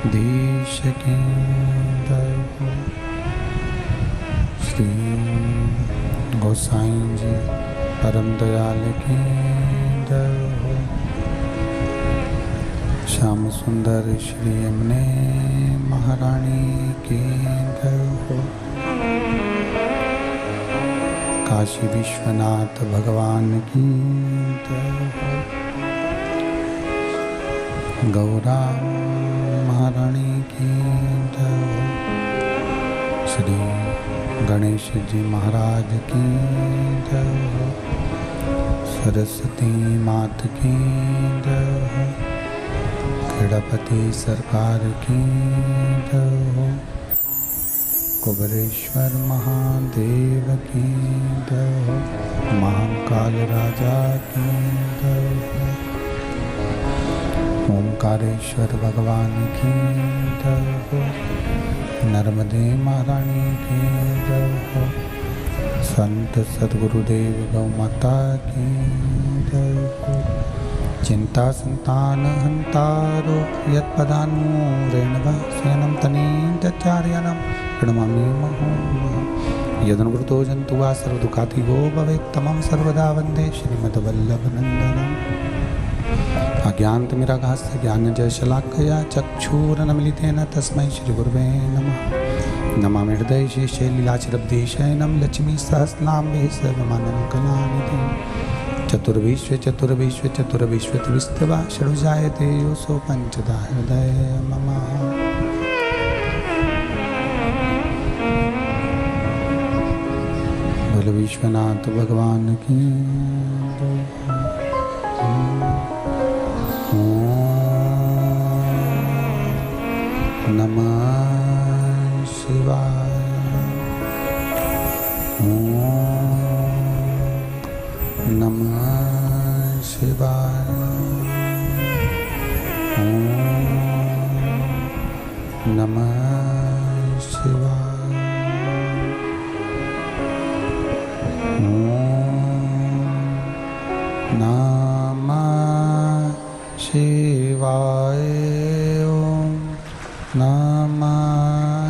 देश के श्री गोसाई जी परम दयाल की श्याम सुंदर श्री यमुने महारानी की काशी विश्वनाथ भगवान की गौरा महारानी की श्री गणेश जी महाराज की सरस्वती मात की खेड़ापति सरकार की कुबरेश्वर महादेव की महाकाल राजा की ओंकारेश्वर भगवान की नर्मदे महारानी की संत सद्गुरुदेव गौ माता की चिंता संतान हंतारो यत्पदानुरेणवशयनं तनीन्द्रचार्याणां प्रणमामि मुहुर्मुहुः यदनुवृतो जन्तु वा सर्वदुःखातिगो भवेत् तमं सर्वदा वन्दे श्रीमद्वल्लभनन्दनम् अज्ञानतिमिरागास्य ज्ञानजशलाकया चक्षुरुन्मीलितेन तस्मै श्रीगुरवे नमः नमामि हृदये शेषे लीलाचरब्धेशयनं लक्ष्मीसहस्रनाम्भे सर्वमानं कलानिधिं चतुर्विश्व चतुर्विश्व चतुर्विश्व त्रिस्तवा षडुजायते योऽसो पञ्चधा हृदय मम बोल विश्वनाथ भगवान की नमः शिवाय नमः शिवाय नमः शिवाय नमः शिवाय नमः शिवाय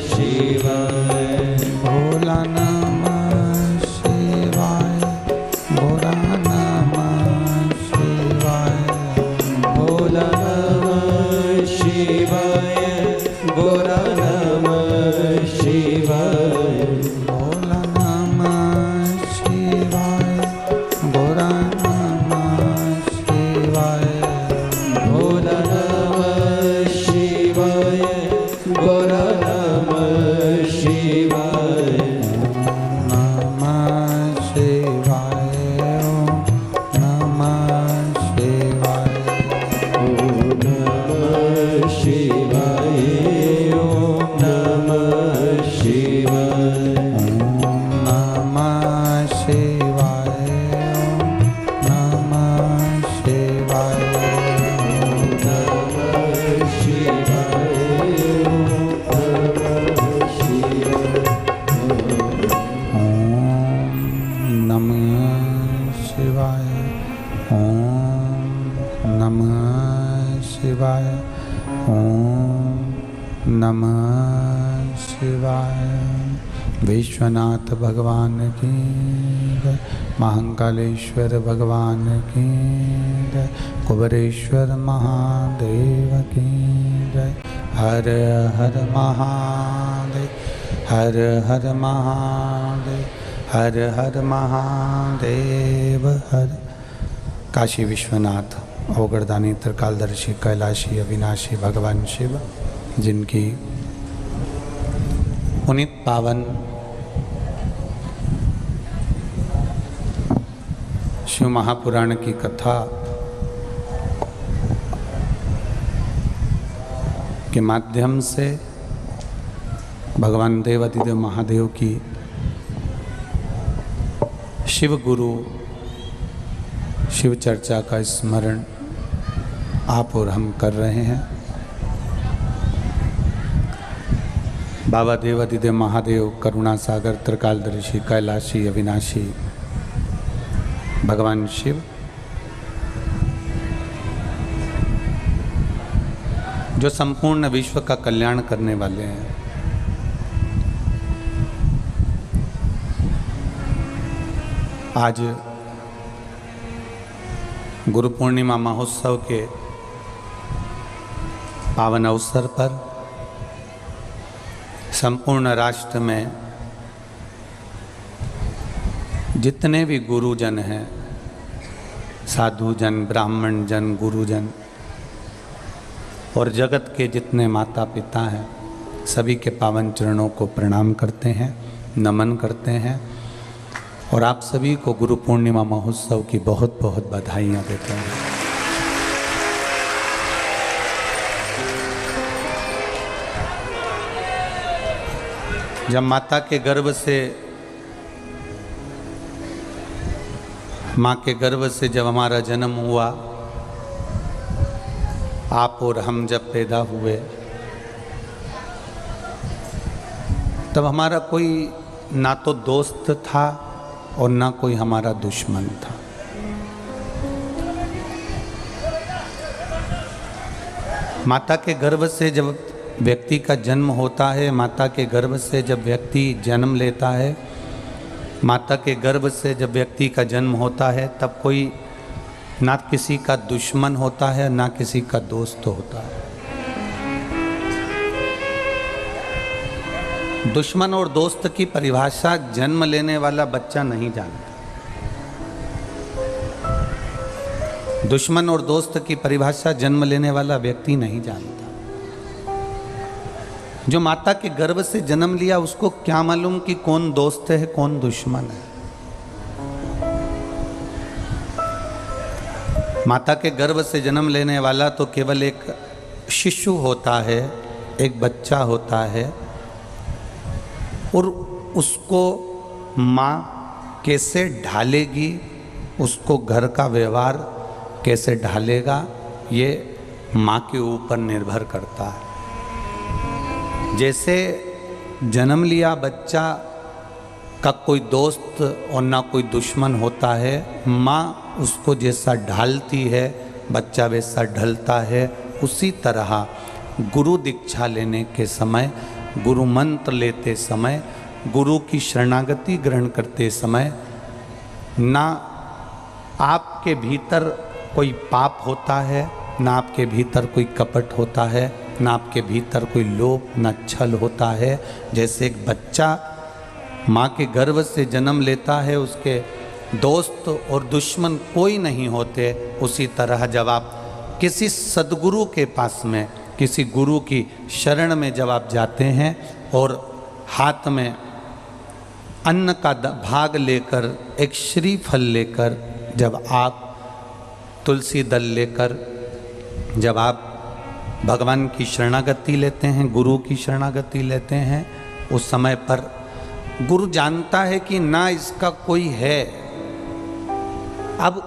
शिवाय शिवाय। ओम नमः शिवाय। विश्वनाथ भगवान की जय। महाकालेश्वर भगवान की जय। कुबेरेश्वर महादेव की जय। हर हर महादेव, हर हर महादेव, हर हर महादेव हर। काशी विश्वनाथ अवगढ़दानी त्रिकालदर्शी कैलाशी अविनाशी भगवान शिव, जिनकी पुनीत पावन शिव महापुराण की कथा के माध्यम से भगवान देवाधिदेव महादेव की शिव गुरु शिव चर्चा का स्मरण आप और हम कर रहे हैं। बाबा देवाधिदेव महादेव करुणा सागर त्रिकालदर्शी कैलाशी अविनाशी भगवान शिव, जो संपूर्ण विश्व का कल्याण करने वाले हैं। आज गुरु पूर्णिमा महोत्सव के पावन अवसर पर संपूर्ण राष्ट्र में जितने भी गुरुजन हैं, साधुजन, ब्राह्मण जन, गुरुजन और जगत के जितने माता पिता हैं, सभी के पावन चरणों को प्रणाम करते हैं, नमन करते हैं और आप सभी को गुरु पूर्णिमा महोत्सव की बहुत बहुत बधाइयाँ देते हैं। जब माता के गर्भ से, माँ के गर्भ से जब हमारा जन्म हुआ, आप और हम जब पैदा हुए, तब हमारा कोई ना तो दोस्त था और ना कोई हमारा दुश्मन था। माता के गर्भ से जब व्यक्ति का जन्म होता है, माता के गर्भ से जब व्यक्ति जन्म लेता है, माता के गर्भ से जब व्यक्ति का जन्म होता है, तब कोई ना किसी का दुश्मन होता है ना किसी का दोस्त होता है। दुश्मन और दोस्त की परिभाषा जन्म लेने वाला बच्चा नहीं जानता। दुश्मन और दोस्त की परिभाषा जन्म लेने वाला व्यक्ति नहीं जानता। जो माता के गर्भ से जन्म लिया, उसको क्या मालूम कि कौन दोस्त है कौन दुश्मन है। माता के गर्भ से जन्म लेने वाला तो केवल एक शिशु होता है, एक बच्चा होता है, और उसको माँ कैसे ढालेगी, उसको घर का व्यवहार कैसे ढालेगा, ये माँ के ऊपर निर्भर करता है। जैसे जन्म लिया बच्चा का कोई दोस्त और ना कोई दुश्मन होता है, माँ उसको जैसा ढालती है बच्चा वैसा ढलता है। उसी तरह गुरु दीक्षा लेने के समय, गुरु मंत्र लेते समय, गुरु की शरणागति ग्रहण करते समय, ना आपके भीतर कोई पाप होता है, ना आपके भीतर कोई कपट होता है, ना आपके भीतर कोई लोभ ना छल होता है। जैसे एक बच्चा माँ के गर्भ से जन्म लेता है, उसके दोस्त और दुश्मन कोई नहीं होते, उसी तरह जब आप किसी सद्गुरु के पास में, किसी गुरु की शरण में जब आप जाते हैं और हाथ में अन्न का भाग लेकर, एक श्रीफल लेकर, जब आप तुलसी दल लेकर जब आप भगवान की शरणागति लेते हैं, गुरु की शरणागति लेते हैं, उस समय पर गुरु जानता है कि ना इसका कोई है। अब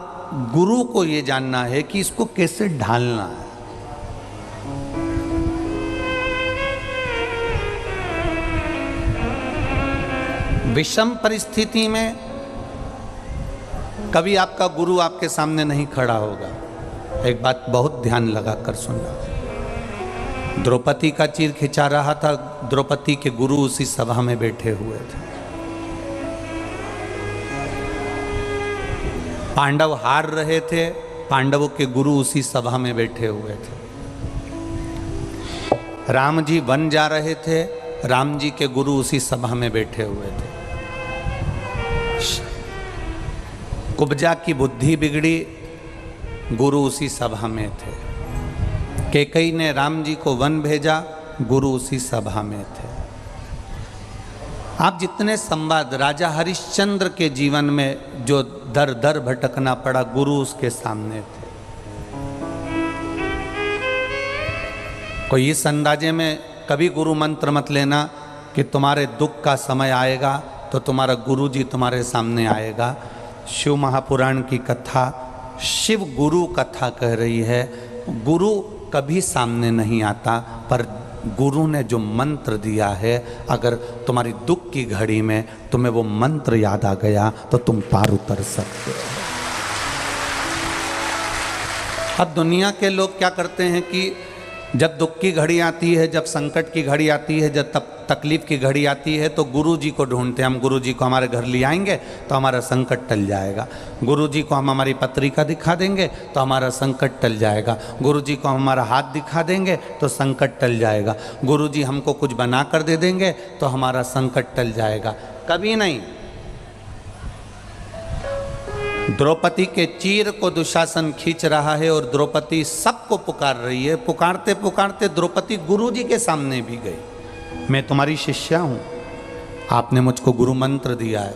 गुरु को ये जानना है कि इसको कैसे ढालना है। विषम परिस्थिति में कभी आपका गुरु आपके सामने नहीं खड़ा होगा, एक बात बहुत ध्यान लगा कर सुनना। द्रौपदी का चीर खिंचा रहा था, द्रौपदी के गुरु उसी सभा में बैठे हुए थे। पांडव हार रहे थे, पांडवों के गुरु उसी सभा में बैठे हुए थे। राम जी वन जा रहे थे, राम जी के गुरु उसी सभा में बैठे हुए थे। कुब्जा की बुद्धि बिगड़ी, गुरु उसी सभा में थे। कैकेयी ने राम जी को वन भेजा, गुरु उसी सभा में थे। आप जितने संवाद, राजा हरिश्चंद्र के जीवन में जो दर दर भटकना पड़ा, गुरु उसके सामने थे। कोई इस अंदाजे में कभी गुरु मंत्र मत लेना कि तुम्हारे दुख का समय आएगा तो तुम्हारा गुरु जी तुम्हारे सामने आएगा। शिव महापुराण की कथा, शिव गुरु कथा कह रही है, गुरु कभी सामने नहीं आता, पर गुरु ने जो मंत्र दिया है, अगर तुम्हारी दुख की घड़ी में तुम्हें वो मंत्र याद आ गया तो तुम पार उतर सकते हो। अब दुनिया के लोग क्या करते हैं कि जब दुख की घड़ी आती है, जब संकट की घड़ी आती है, जब तकलीफ की घड़ी आती है, तो गुरु जी को ढूंढते हैं। हम गुरु जी को हमारे घर ले आएंगे तो हमारा संकट टल जाएगा। गुरु जी को हम हमारी पत्रिका दिखा देंगे तो हमारा संकट टल जाएगा। गुरु जी को हम हमारा हाथ दिखा देंगे तो संकट टल जाएगा। गुरु जी हमको कुछ बना कर दे देंगे तो हमारा संकट टल जाएगा। कभी नहीं। द्रौपदी के चीर को दुशासन खींच रहा है और द्रौपदी सबको पुकार रही है। पुकारते पुकारते द्रौपदी गुरु जी के सामने भी गई। मैं तुम्हारी शिष्या हूँ, आपने मुझको गुरु मंत्र दिया है,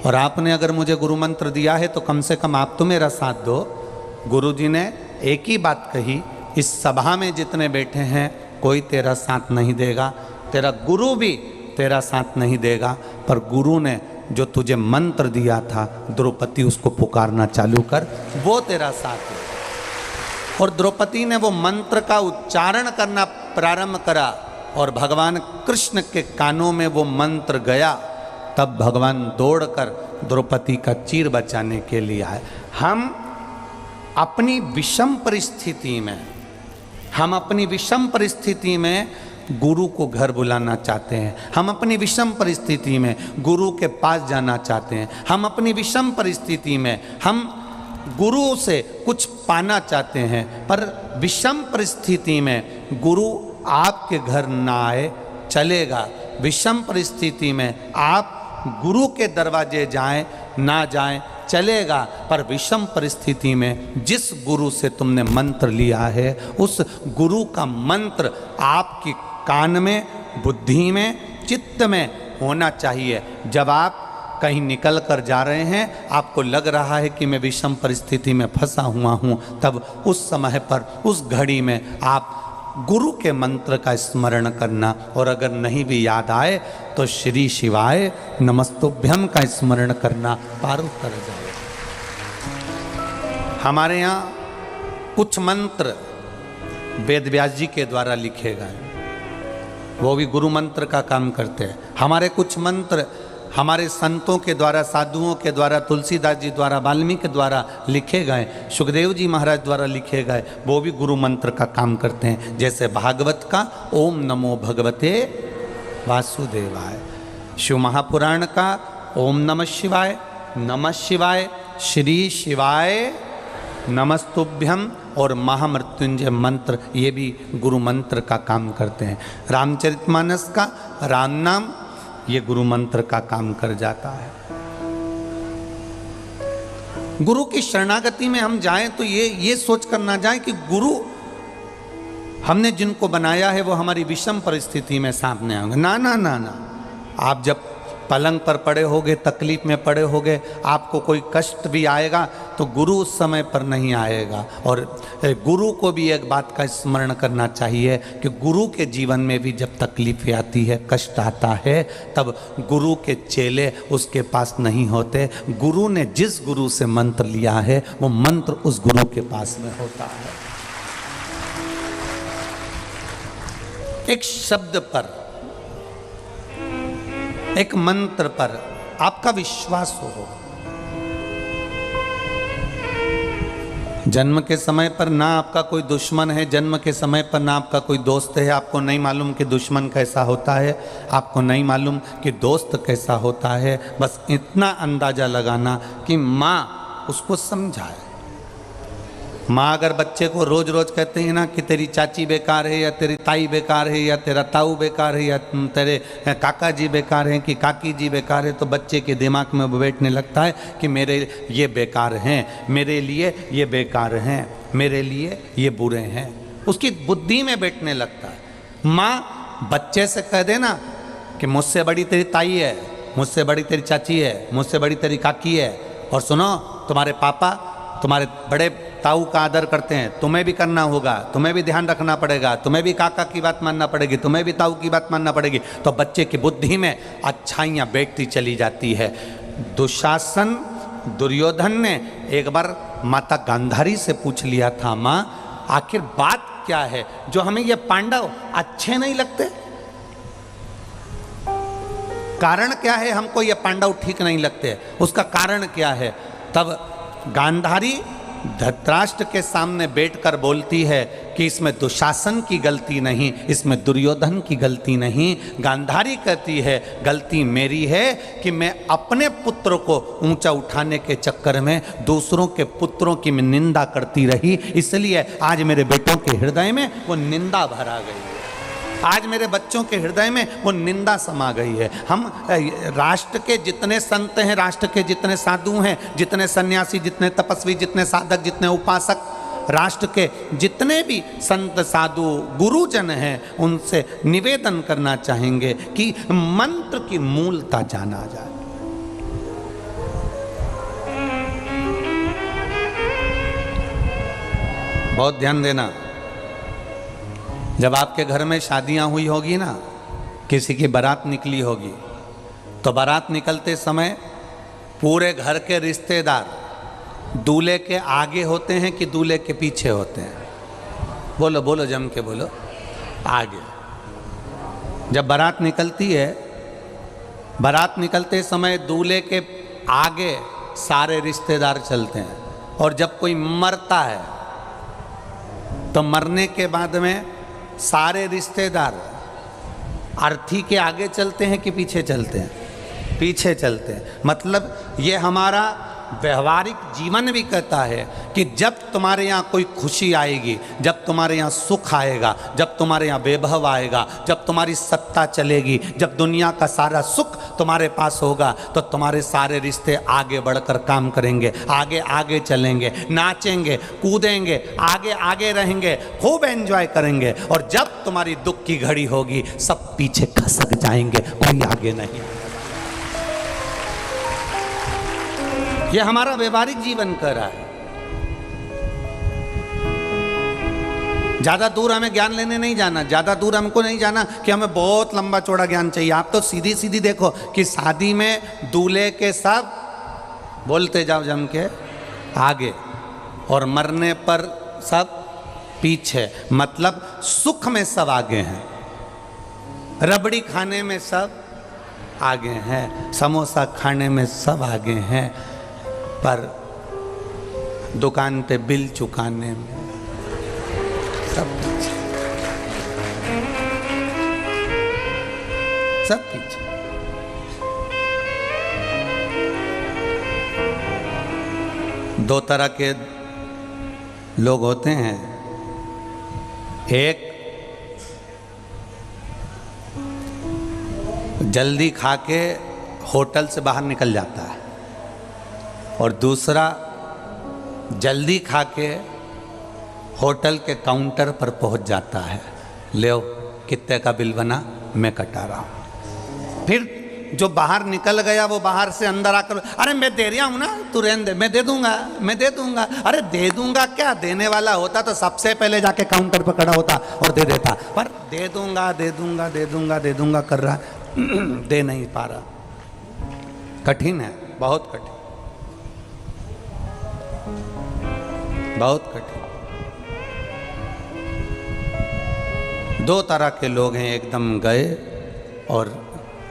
और आपने अगर मुझे गुरु मंत्र दिया है तो कम से कम आप तो मेरा साथ दो। गुरु जी ने एक ही बात कही, इस सभा में जितने बैठे हैं कोई तेरा साथ नहीं देगा, तेरा गुरु भी तेरा साथ नहीं देगा, पर गुरु ने जो तुझे मंत्र दिया था द्रौपदी उसको पुकारना चालू कर, वो तेरा साथ है। और द्रौपदी ने वो मंत्र का उच्चारण करना प्रारंभ करा और भगवान कृष्ण के कानों में वो मंत्र गया। तब भगवान दौड़कर द्रौपदी का चीर बचाने के लिए आए। हम अपनी विषम परिस्थिति में गुरु को घर बुलाना चाहते हैं। हम अपनी विषम परिस्थिति में गुरु के पास जाना चाहते हैं। हम अपनी विषम परिस्थिति में हम गुरु से कुछ पाना चाहते हैं, पर विषम परिस्थिति में गुरु आपके घर ना आए चलेगा। विषम परिस्थिति में आप गुरु के दरवाजे जाएं ना जाएं चलेगा, पर विषम परिस्थिति में जिस गुरु से तुमने मंत्र लिया है उस गुरु का मंत्र आपकी कान में, बुद्धि में, चित्त में होना चाहिए। जब आप कहीं निकल कर जा रहे हैं, आपको लग रहा है कि मैं विषम परिस्थिति में फंसा हुआ हूँ, तब उस समय पर, उस घड़ी में आप गुरु के मंत्र का स्मरण करना, और अगर नहीं भी याद आए तो श्री शिवाय नमस्तुभ्यम का स्मरण करना, पार उतर जाए। हमारे यहाँ कुछ मंत्र वेद व्यास जी के द्वारा लिखे गए, वो भी गुरु मंत्र का काम करते हैं। हमारे कुछ मंत्र हमारे संतों के द्वारा, साधुओं के द्वारा, तुलसीदास जी द्वारा, वाल्मीकि द्वारा लिखे गए, सुखदेव जी महाराज द्वारा लिखे गए, वो भी गुरु मंत्र का काम करते हैं। जैसे भागवत का ओम नमो भगवते वासुदेवाय, शिव महापुराण का ओम नमः शिवाय, नमः शिवाय, श्री शिवाय नमस्तुभ्यम, और महामृत्युंजय मंत्र, ये भी गुरु मंत्र का काम करते हैं। रामचरितमानस का राम नाम, ये गुरु मंत्र का काम कर जाता है। गुरु की शरणागति में हम जाएं तो ये सोच कर ना जाएं कि गुरु हमने जिनको बनाया है वो हमारी विषम परिस्थिति में सामने आएंगे। ना ना ना ना, आप जब पलंग पर पड़े होगे, तकलीफ में पड़े होगे, आपको कोई कष्ट भी आएगा तो गुरु उस समय पर नहीं आएगा। और गुरु को भी एक बात का स्मरण करना चाहिए कि गुरु के जीवन में भी जब तकलीफें आती है, कष्ट आता है, तब गुरु के चेले उसके पास नहीं होते। गुरु ने जिस गुरु से मंत्र लिया है वो मंत्र उस गुरु के पास में होता है। एक शब्द पर, एक मंत्र पर आपका विश्वास हो, जन्म के समय पर ना आपका कोई दुश्मन है, जन्म के समय पर ना आपका कोई दोस्त है। आपको नहीं मालूम कि दुश्मन कैसा होता है, आपको नहीं मालूम कि दोस्त कैसा होता है। बस इतना अंदाज़ा लगाना कि माँ उसको समझाए। माँ अगर बच्चे को रोज़ रोज़ कहते हैं ना कि तेरी चाची बेकार है, या तेरी ताई बेकार है, या तेरा ताऊ बेकार है, या तेरे काका जी बेकार हैं कि काकी जी बेकार है, तो बच्चे के दिमाग में वो बैठने लगता है कि मेरे ये बेकार हैं, मेरे लिए ये बेकार हैं, मेरे लिए ये बुरे हैं। उसकी बुद्धि में बैठने लगता है। माँ बच्चे से कह देना कि मुझसे बड़ी तेरी ताई है, मुझसे बड़ी तेरी चाची है, मुझसे बड़ी तेरी काकी है, और सुनो तुम्हारे पापा तुम्हारे बड़े ताऊ का आदर करते हैं, तुम्हें भी करना होगा, तुम्हें भी ध्यान रखना पड़ेगा, तुम्हें भी काका की बात मानना पड़ेगी, तुम्हें भी ताऊ की बात मानना पड़ेगी। तो बच्चे की बुद्धि में अच्छाइयाँ बैठती चली जाती है। दुशासन दुर्योधन ने एक बार माता गांधारी से पूछ लिया था, माँ आखिर बात क्या है जो हमें ये पांडव अच्छे नहीं लगते? कारण क्या है हमको ये पांडव ठीक नहीं लगते? उसका कारण क्या है? तब गांधारी धृतराष्ट्र के सामने बैठकर बोलती है कि इसमें दुशासन की गलती नहीं, इसमें दुर्योधन की गलती नहीं। गांधारी कहती है गलती मेरी है कि मैं अपने पुत्र को ऊंचा उठाने के चक्कर में दूसरों के पुत्रों की मैं निंदा करती रही, इसलिए आज मेरे बेटों के हृदय में वो निंदा भरा गई है, आज मेरे बच्चों के हृदय में वो निंदा समा गई है। हम राष्ट्र के जितने संत हैं, राष्ट्र के जितने साधु हैं, जितने सन्यासी, जितने तपस्वी, जितने साधक, जितने उपासक, राष्ट्र के जितने भी संत साधु गुरुजन हैं, उनसे निवेदन करना चाहेंगे कि मंत्र की मूलता जाना जाए। बहुत ध्यान देना। जब आपके घर में शादियां हुई होगी ना, किसी की बारात निकली होगी, तो बारात निकलते समय पूरे घर के रिश्तेदार दूल्हे के आगे होते हैं कि दूल्हे के पीछे होते हैं? बोलो बोलो, जम के बोलो। आगे। जब बारात निकलती है, बारात निकलते समय दूल्हे के आगे सारे रिश्तेदार चलते हैं, और जब कोई मरता है तो मरने के बाद में सारे रिश्तेदार अर्थी के आगे चलते हैं कि पीछे चलते हैं? पीछे चलते हैं। मतलब ये हमारा व्यवहारिक जीवन भी कहता है कि जब तुम्हारे यहाँ कोई खुशी आएगी, जब तुम्हारे यहाँ सुख आएगा, जब तुम्हारे यहाँ वैभव आएगा, जब तुम्हारी सत्ता चलेगी, जब दुनिया का सारा सुख तुम्हारे पास होगा, तो तुम्हारे सारे रिश्ते आगे बढ़कर काम करेंगे, आगे आगे चलेंगे, नाचेंगे, कूदेंगे, आगे आगे रहेंगे, खूब एंजॉय करेंगे। और जब तुम्हारी दुख की घड़ी होगी, सब पीछे खसक जाएंगे, कोई आगे नहीं। ये हमारा व्यवहारिक जीवन कर रहा है। ज़्यादा दूर हमें ज्ञान लेने नहीं जाना, ज़्यादा दूर हमको नहीं जाना कि हमें बहुत लंबा चौड़ा ज्ञान चाहिए। आप तो सीधी सीधी देखो कि शादी में दूल्हे के सब बोलते जाओ जम के आगे, और मरने पर सब पीछे। मतलब सुख में सब आगे हैं, रबड़ी खाने में सब आगे हैं, समोसा खाने में सब आगे हैं, पर दुकान पे बिल चुकाने में सब पीछे, सब पीछे। दो तरह के लोग होते हैं। एक जल्दी खा के होटल से बाहर निकल जाता है, और दूसरा जल्दी खा के होटल के काउंटर पर पहुंच जाता है, ले कितने का बिल बना, मैं कटा रहा हूँ। फिर जो बाहर निकल गया वो बाहर से अंदर आकर, अरे मैं दे रहा हूँ ना, तू रहने दे, मैं दे दूंगा, मैं दे दूंगा। अरे दे दूंगा क्या, देने वाला होता तो सबसे पहले जाके काउंटर पर खड़ा होता और दे देता, पर दे दूंगा दे दूंगा दे दूंगा दे दूंगा कर रहा, दे नहीं पा रहा। कठिन है, बहुत कठिन, बहुत कठिन। दो तरह के लोग हैं, एकदम गए और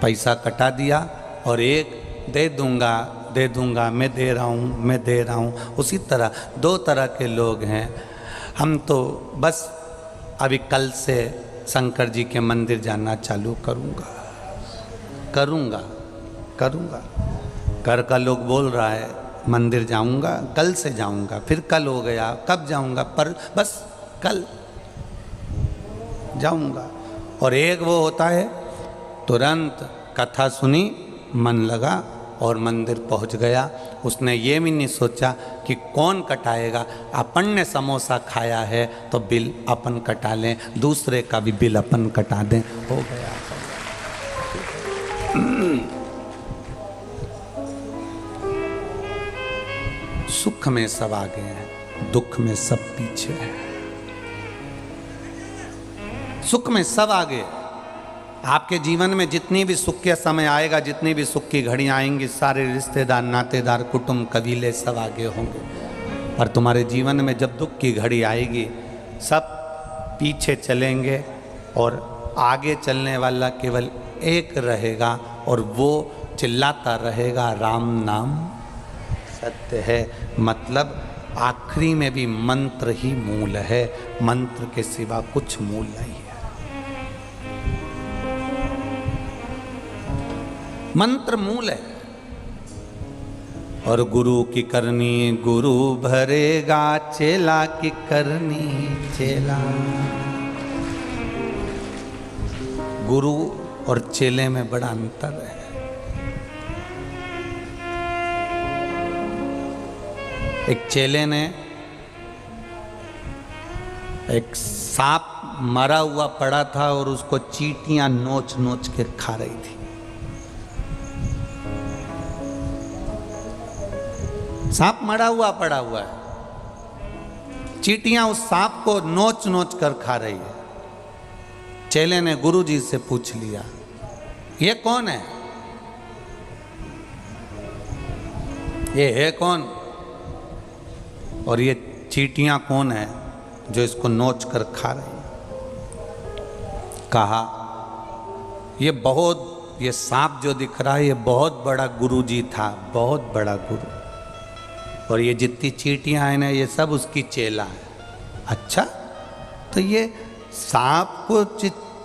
पैसा कटा दिया, और एक दे दूंगा दे दूंगा, मैं दे रहा हूँ, मैं दे रहा हूँ। उसी तरह दो तरह के लोग हैं। हम तो बस अभी कल से शंकर जी के मंदिर जाना चालू करूँगा। घर का लोग बोल रहा है मंदिर जाऊँगा, कल से जाऊँगा, फिर कल हो गया, कब जाऊँगा, पर बस कल जाऊँगा। और एक वो होता है तुरंत कथा सुनी, मन लगा और मंदिर पहुंच गया। उसने ये भी नहीं सोचा कि कौन कटाएगा। अपन ने समोसा खाया है तो बिल अपन कटा लें, दूसरे का भी बिल अपन कटा दें, हो गया। सुख में सब आगे हैं, दुख में सब पीछे है। सुख में सब आगे। आपके जीवन में जितनी भी सुख का समय आएगा, जितनी भी सुख की घड़ियाँ आएंगी, सारे रिश्तेदार, नातेदार, कुटुंब, कबीले सब आगे होंगे। पर तुम्हारे जीवन में जब दुख की घड़ी आएगी, सब पीछे चलेंगे और आगे चलने वाला केवल एक रहेगा और वो चिल्लाता रहेगा, राम नाम सत्य है। मतलब आखिरी में भी मंत्र ही मूल है, मंत्र के सिवा कुछ मूल नहीं है। मंत्र मूल है। और गुरु की करनी गुरु भरेगा, चेला की करनी चेला। गुरु और चेले में बड़ा अंतर है। एक चेले ने एक सांप मरा हुआ पड़ा था और उसको चींटियां नोच नोच के खा रही थी। सांप मरा हुआ पड़ा हुआ है, चींटियां उस सांप को नोच नोच कर खा रही है। चेले ने गुरुजी से पूछ लिया, ये कौन है? ये है कौन? और ये चींटियां कौन है जो इसको नोच कर खा रही है? कहा, ये सांप जो दिख रहा है, ये बहुत बड़ा गुरुजी था, बहुत बड़ा गुरु। और ये जितनी चींटियां हैं ना, ये सब उसकी चेला है। अच्छा, तो ये सांप को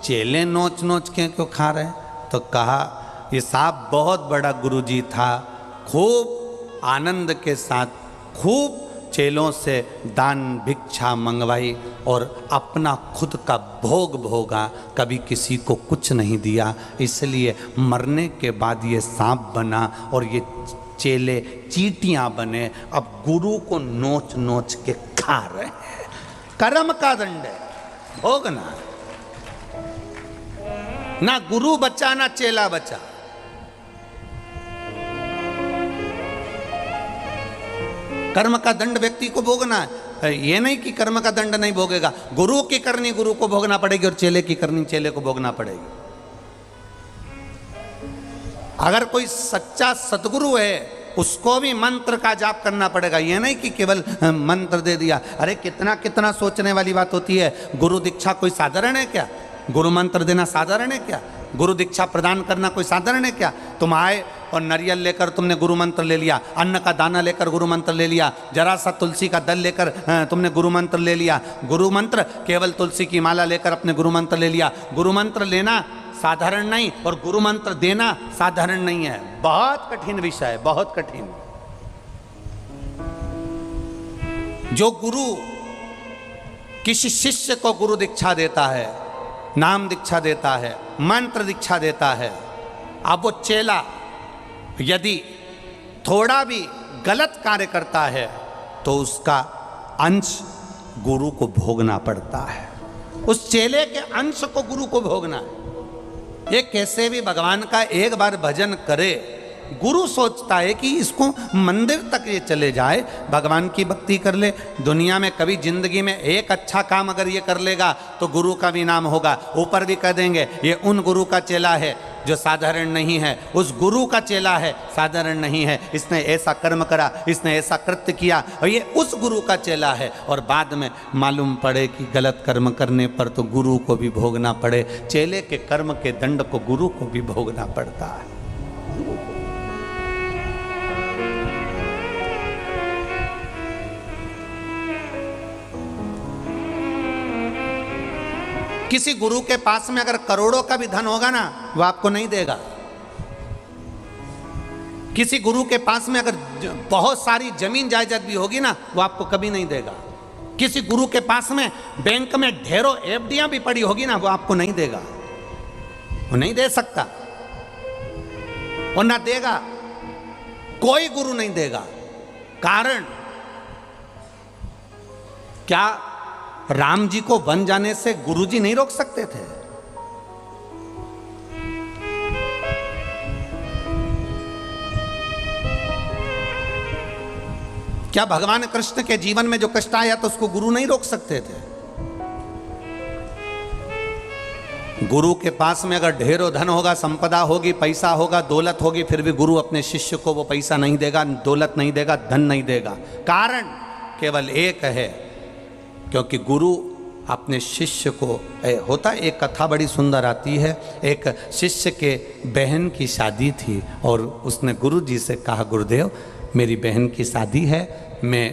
चेले नोच नोच के क्यों खा रहे हैं? तो कहा, ये सांप बहुत बड़ा गुरुजी था, खूब आनंद के साथ खूब चेलों से दान भिक्षा मंगवाई और अपना खुद का भोग भोगा, कभी किसी को कुछ नहीं दिया। इसलिए मरने के बाद ये सांप बना और ये चेले चींटियां बने, अब गुरु को नोच नोच के खा रहे हैं। कर्म का दंड है, भोगना। ना गुरु बचा ना चेला बचा। कर्म का दंड व्यक्ति को भोगना है। ये नहीं कि कर्म का दंड नहीं भोगेगा, गुरु की करनी गुरु को भोगना पड़ेगी और चेले की करनी चेले को भोगना पड़ेगी। अगर कोई सच्चा सतगुरु है, उसको भी मंत्र का जाप करना पड़ेगा। ये नहीं कि केवल मंत्र दे दिया। अरे कितना कितना सोचने वाली बात होती है। गुरु दीक्षा कोई साधारण है क्या? गुरु मंत्र देना साधारण है क्या? गुरु दीक्षा प्रदान करना कोई साधारण है क्या? तुम आए और नारियल लेकर तुमने गुरु मंत्र ले लिया, अन्न का दाना लेकर गुरु मंत्र ले लिया, जरा सा तुलसी का दल लेकर तुमने गुरु मंत्र ले लिया। गुरु मंत्र केवल तुलसी की माला लेकर अपने गुरु मंत्र ले लिया। गुरु मंत्र लेना साधारण नहीं और गुरु मंत्र देना साधारण नहीं है। बहुत कठिन विषय है, बहुत कठिन। जो गुरु किसी शिष्य को गुरु दीक्षा देता है, नाम दीक्षा देता है, मंत्र दीक्षा देता है, अब वो चेला यदि थोड़ा भी गलत कार्य करता है तो उसका अंश गुरु को भोगना पड़ता है। उस चेले के अंश को गुरु को भोगना है। ये कैसे भी भगवान का एक बार भजन करे, गुरु सोचता है कि इसको मंदिर तक ये चले जाए, भगवान की भक्ति कर ले। दुनिया में कभी जिंदगी में एक अच्छा काम अगर ये कर लेगा तो गुरु का भी नाम होगा। ऊपर भी कह देंगे ये उन गुरु का चेला है जो साधारण नहीं है, उस गुरु का चेला है, साधारण नहीं है, इसने ऐसा कर्म करा, इसने ऐसा कृत्य किया और ये उस गुरु का चेला है। और बाद में मालूम पड़े कि गलत कर्म करने पर तो गुरु को भी भोगना पड़े। चेले के कर्म के दंड को गुरु को भी भोगना पड़ता है। किसी गुरु के पास में अगर करोड़ों का भी धन होगा ना, वो आपको नहीं देगा। किसी गुरु के पास में अगर बहुत सारी जमीन जायदाद भी होगी ना, वो आपको कभी नहीं देगा। किसी गुरु के पास में बैंक में ढेरों एफडियां भी पड़ी होगी ना, वो आपको नहीं देगा। वो नहीं दे सकता और ना देगा, कोई गुरु नहीं देगा। कारण क्या राम जी को वन जाने से गुरु जी नहीं रोक सकते थे? क्या भगवान कृष्ण के जीवन में जो कष्ट आया तो उसको गुरु नहीं रोक सकते थे? गुरु के पास में अगर ढेरों धन होगा, संपदा होगी, पैसा होगा, दौलत होगी, फिर भी गुरु अपने शिष्य को वो पैसा नहीं देगा, दौलत नहीं देगा, धन नहीं देगा। कारण केवल एक है, क्योंकि गुरु अपने शिष्य को होता। एक कथा बड़ी सुंदर आती है। एक शिष्य के बहन की शादी थी और उसने गुरु जी से कहा, गुरुदेव मेरी बहन की शादी है, मैं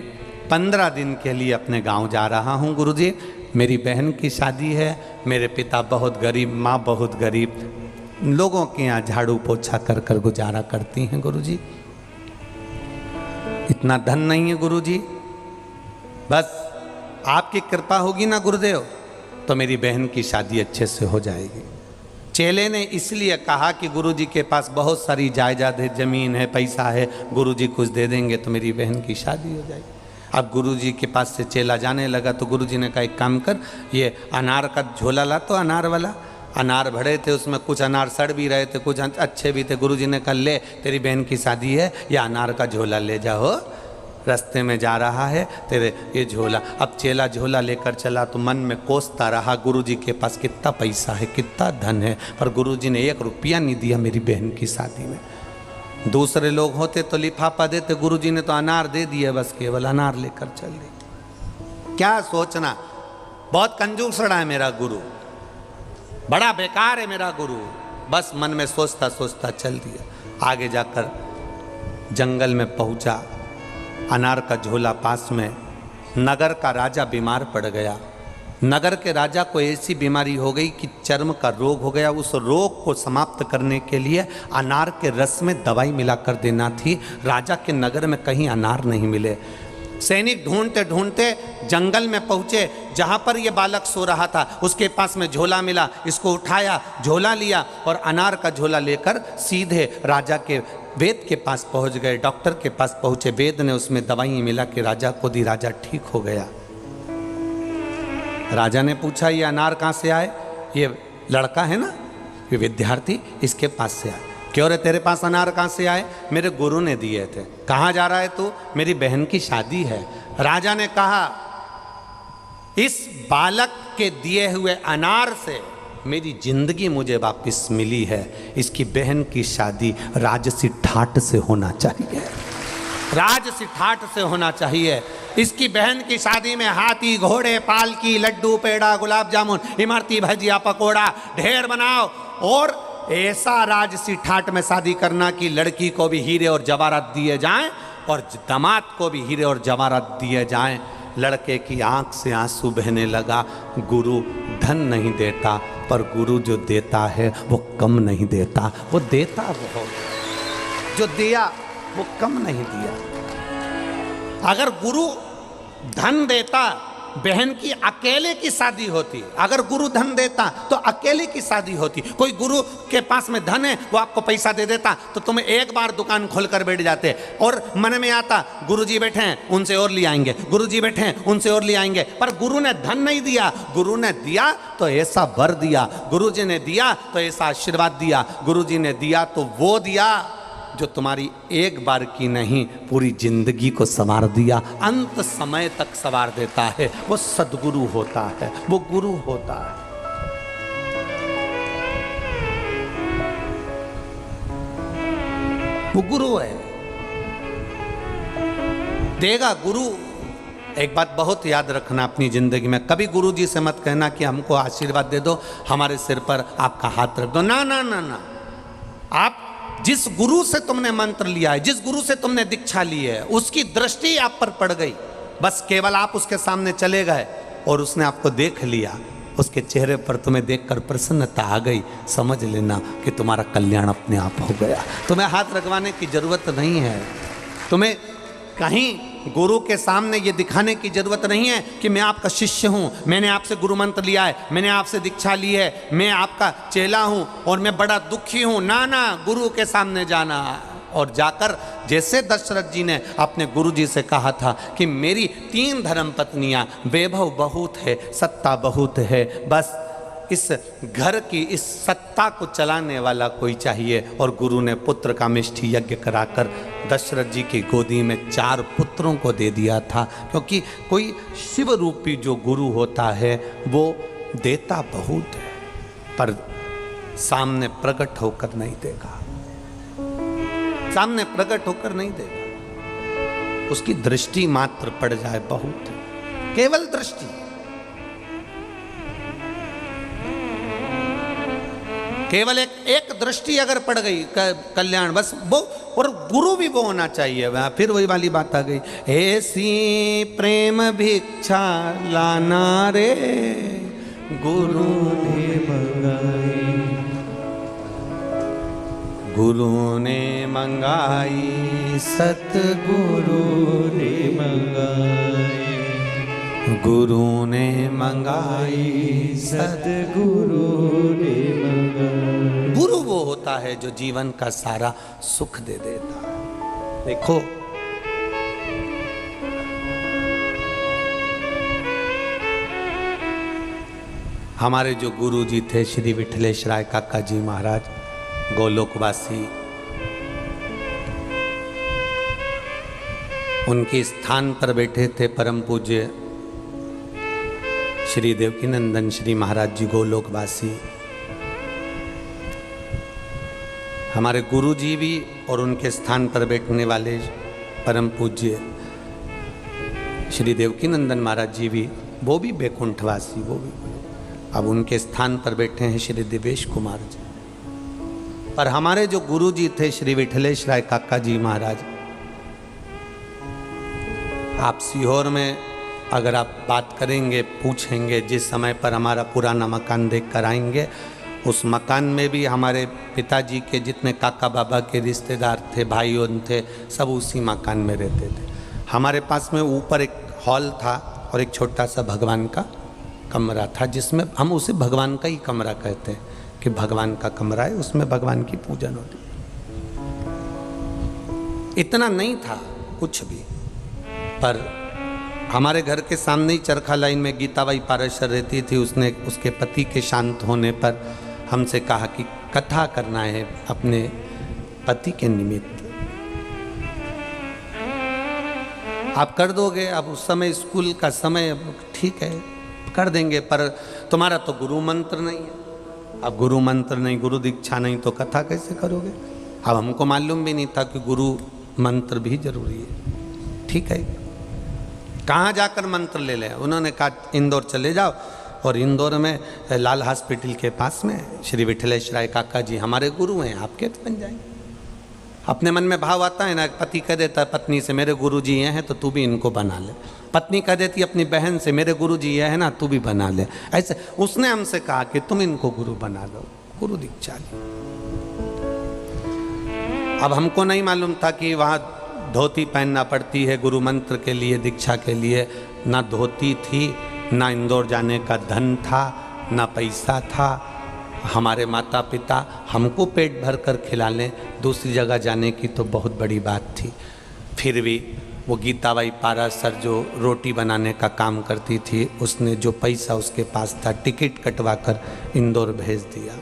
15 दिन के लिए अपने गांव जा रहा हूं गुरुजी। मेरी बहन की शादी है, मेरे पिता बहुत गरीब, माँ बहुत गरीब, लोगों के यहाँ झाड़ू पोछा कर कर गुजारा करती हैं गुरुजी। इतना धन नहीं है गुरुजी, बस आपकी कृपा होगी ना गुरुदेव तो मेरी बहन की शादी अच्छे से हो जाएगी। चेले ने इसलिए कहा कि गुरुजी के पास बहुत सारी जायदाद है, जमीन है, पैसा है, गुरुजी कुछ दे देंगे तो मेरी बहन की शादी हो जाएगी। अब गुरुजी के पास से चेला जाने लगा तो गुरुजी ने कहा, एक काम कर, ये अनार का झोला ला, तो अनार वाला अनार भरे थे, उसमें कुछ अनार सड़ भी रहे थे, कुछ अच्छे भी थे। गुरुजी ने कहा, ले तेरी बहन की शादी है, या अनार का झोला ले जाओ, रास्ते में जा रहा है तेरे ये झोला। अब चेला झोला लेकर चला तो मन में कोसता रहा, गुरुजी के पास कितना पैसा है, कितना धन है, पर गुरुजी ने 1 रुपया नहीं दिया मेरी बहन की शादी में। दूसरे लोग होते तो लिफाफा देते, गुरुजी ने तो अनार दे दिए, बस केवल अनार लेकर चल दी। क्या सोचना, बहुत कंजूस रहा है मेरा गुरु, बड़ा बेकार है मेरा गुरु, बस मन में सोचता सोचता चल दिया। आगे जाकर जंगल में पहुंचा, अनार का झोला पास में, नगर का राजा बीमार पड़ गया। नगर के राजा को ऐसी बीमारी हो गई कि चर्म का रोग हो गया। उस रोग को समाप्त करने के लिए अनार के रस में दवाई मिलाकर देना थी। राजा के नगर में कहीं अनार नहीं मिले। सैनिक ढूंढते ढूंढते जंगल में पहुंचे जहां पर यह बालक सो रहा था। उसके पास में झोला मिला, इसको उठाया, झोला लिया और अनार का झोला लेकर सीधे राजा के वेद के पास पहुंच गए। डॉक्टर के पास पहुंचे, वेद ने उसमें दवाई मिला के राजा को दी, राजा ठीक हो गया। राजा ने पूछा, ये अनार कहाँ से आए? ये लड़का है ना, ये विद्यार्थी, इसके पास से आए। क्यों रे, तेरे पास अनार कहाँ से आए? मेरे गुरु ने दिए थे। कहाँ जा रहा है तू? मेरी बहन की शादी है। राजा ने कहा, इस बालक के दिए हुए अनार से मेरी जिंदगी मुझे वापस मिली है। इसकी बहन की शादी राजसी ठाट से होना चाहिए, राजसी ठाट से होना चाहिए। इसकी बहन की शादी में हाथी, घोड़े, पालकी, लड्डू, पेड़ा, गुलाब जामुन, इमरती, भजिया, पकोड़ा ढेर बनाओ और ऐसा राजसी ठाट में शादी करना कि लड़की को भी हीरे और जवाहरात दिए जाएं और दामाद को भी हीरे और जवाहरात दिए जाएं। लड़के की आंख से आंसू बहने लगा। गुरु धन नहीं देता, पर गुरु जो देता है वो कम नहीं देता, वो देता बहुत। जो दिया वो कम नहीं दिया। अगर गुरु धन देता, बहन की अकेले की शादी होती। अगर गुरु धन देता तो अकेले की शादी होती। कोई गुरु के पास में धन है, वो आपको पैसा दे देता तो तुम एक बार दुकान खोलकर बैठ जाते और मन में आता, गुरुजी बैठे हैं उनसे और ले आएंगे, गुरुजी बैठे हैं उनसे और ले आएंगे। पर गुरु ने धन नहीं दिया, गुरु ने दिया तो ऐसा वर दिया, गुरुजी ने दिया तो ऐसा आशीर्वाद दिया, गुरुजी ने दिया तो वो दिया जो तुम्हारी एक बार की नहीं, पूरी जिंदगी को संवार दिया, अंत समय तक संवार देता है। वो सद्गुरु होता है, वो गुरु होता है। वो गुरु है, देगा गुरु। एक बात बहुत याद रखना अपनी जिंदगी में, कभी गुरु जी से मत कहना कि हमको आशीर्वाद दे दो, हमारे सिर पर आपका हाथ रख दो। ना ना ना ना, आप जिस गुरु से तुमने मंत्र लिया है, जिस गुरु से तुमने दीक्षा ली है, उसकी दृष्टि आप पर पड़ गई, बस केवल आप उसके सामने चले गए और उसने आपको देख लिया, उसके चेहरे पर तुम्हें देखकर प्रसन्नता आ गई, समझ लेना कि तुम्हारा कल्याण अपने आप हो गया। तुम्हें हाथ रखवाने की जरूरत नहीं है, तुम्हें कहीं गुरु के सामने ये दिखाने की जरूरत नहीं है कि मैं आपका शिष्य हूँ, मैंने आपसे गुरु मंत्र लिया है, मैंने आपसे दीक्षा ली है, मैं आपका चेला हूँ और मैं बड़ा दुखी हूँ। ना ना, गुरु के सामने जाना और जाकर जैसे दशरथ जी ने अपने गुरु जी से कहा था कि मेरी 3 धर्म पत्नियाँ, वैभव बहुत है, सत्ता बहुत है, बस इस घर की इस सत्ता को चलाने वाला कोई चाहिए। और गुरु ने पुत्र का मिष्ठी यज्ञ कराकर दशरथ जी की गोदी में 4 पुत्रों को दे दिया था, क्योंकि कोई शिव रूपी जो गुरु होता है वो देता बहुत है पर सामने प्रकट होकर नहीं देगा, सामने प्रकट होकर नहीं देगा। उसकी दृष्टि मात्र पड़ जाए बहुत है, केवल दृष्टि, केवल एक दृष्टि अगर पड़ गई कल्याण, बस वो। और गुरु भी वो होना चाहिए। फिर वही वाली बात आ गई, ऐसी प्रेम भिक्षा लाना रे गुरु ने मंगाई, गुरु ने मंगाई, सतगुरु ने मंगाई, गुरु ने मंगाई, सतगुरु ने मंगाई। गुरु वो होता है जो जीवन का सारा सुख दे देता है। देखो, हमारे जो गुरु जी थे श्री विठलेश्वराय काका जी महाराज, गोलोकवासी, उनके स्थान पर बैठे थे परम पूज्य श्री देवकीनंदन श्री महाराज जी गोलोकवासी। हमारे गुरु जी भी और उनके स्थान पर बैठने वाले परम पूज्य श्री देवकीनंदन महाराज जी भी, वो भी बैकुंठवासी, वो भी। अब उनके स्थान पर बैठे हैं श्री दिवेश कुमार जी। पर हमारे जो गुरु जी थे श्री विठलेश्वराय काका जी महाराज, आप सीहोर में अगर आप बात करेंगे, पूछेंगे, जिस समय पर हमारा पुराना मकान देख कर आएंगे, उस मकान में भी हमारे पिताजी के जितने काका बाबा के रिश्तेदार थे, भाइयों थे, सब उसी मकान में रहते थे। हमारे पास में ऊपर एक हॉल था और एक छोटा सा भगवान का कमरा था, जिसमें हम उसे भगवान का ही कमरा कहते हैं कि भगवान का कमरा है, उसमें भगवान की पूजन होती। इतना नहीं था कुछ भी, पर हमारे घर के सामने ही चरखा लाइन में गीताबाई पाराशर रहती थी। उसने उसके पति के शांत होने पर हमसे कहा कि कथा करना है अपने पति के निमित्त, आप कर दोगे? अब उस समय स्कूल का समय, ठीक है कर देंगे, पर तुम्हारा तो गुरु मंत्र नहीं है। अब गुरु मंत्र नहीं, गुरु दीक्षा नहीं, तो कथा कैसे करोगे? अब हमको मालूम भी नहीं था कि गुरु मंत्र भी जरूरी है। ठीक है, कहाँ जाकर मंत्र ले लें? उन्होंने कहा इंदौर चले जाओ, और इंदौर में लाल हॉस्पिटल के पास में श्री विठलेश्वराय काका जी हमारे गुरु हैं, आपके बन जाएंगे। अपने मन में भाव आता है ना, पति कह देता है पत्नी से मेरे गुरु जी ये हैं तो तू भी इनको बना ले, पत्नी कह देती अपनी बहन से मेरे गुरु जी ये है ना, तू भी बना ले। ऐसे उसने हमसे कहा कि तुम इनको गुरु बना लो, गुरु दीक्षा ली। अब हमको नहीं मालूम था कि वहाँ धोती पहनना पड़ती है गुरु मंत्र के लिए, दीक्षा के लिए। ना धोती थी, ना इंदौर जाने का धन था, ना पैसा था। हमारे माता पिता हमको पेट भर कर खिला लें, दूसरी जगह जाने की तो बहुत बड़ी बात थी। फिर भी वो गीताबाई पाराशर जो रोटी बनाने का काम करती थी, उसने जो पैसा उसके पास था टिकट कटवा कर इंदौर भेज दिया।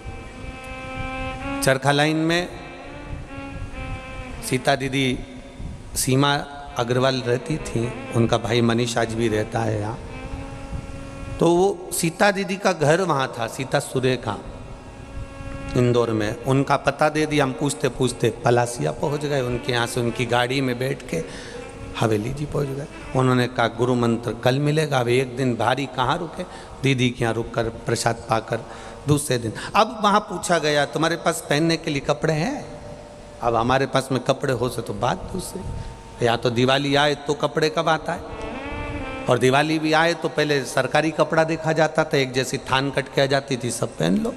चरखा लाइन में सीता दीदी सीमा अग्रवाल रहती थी, उनका भाई मनीष आज भी रहता है यहाँ। तो वो सीता दीदी का घर वहाँ था, सीता सुरेखा इंदौर में। उनका पता दे दिया, हम पूछते पूछते पलासिया पहुँच गए। उनके यहाँ से उनकी गाड़ी में बैठ के हवेली जी पहुँच गए। उन्होंने कहा गुरु मंत्र कल मिलेगा। अब एक दिन भारी कहाँ रुके, दीदी के यहाँ रुक कर प्रसाद पाकर दूसरे दिन। अब वहाँ पूछा गया तुम्हारे पास पहनने के लिए कपड़े हैं? अब हमारे पास में कपड़े हो से तो बात दूसरी, या तो दिवाली आए तो कपड़े कब आता है। और दिवाली भी आए तो पहले सरकारी कपड़ा देखा जाता था, एक जैसी थान कट के आ जाती थी, सब पहन लो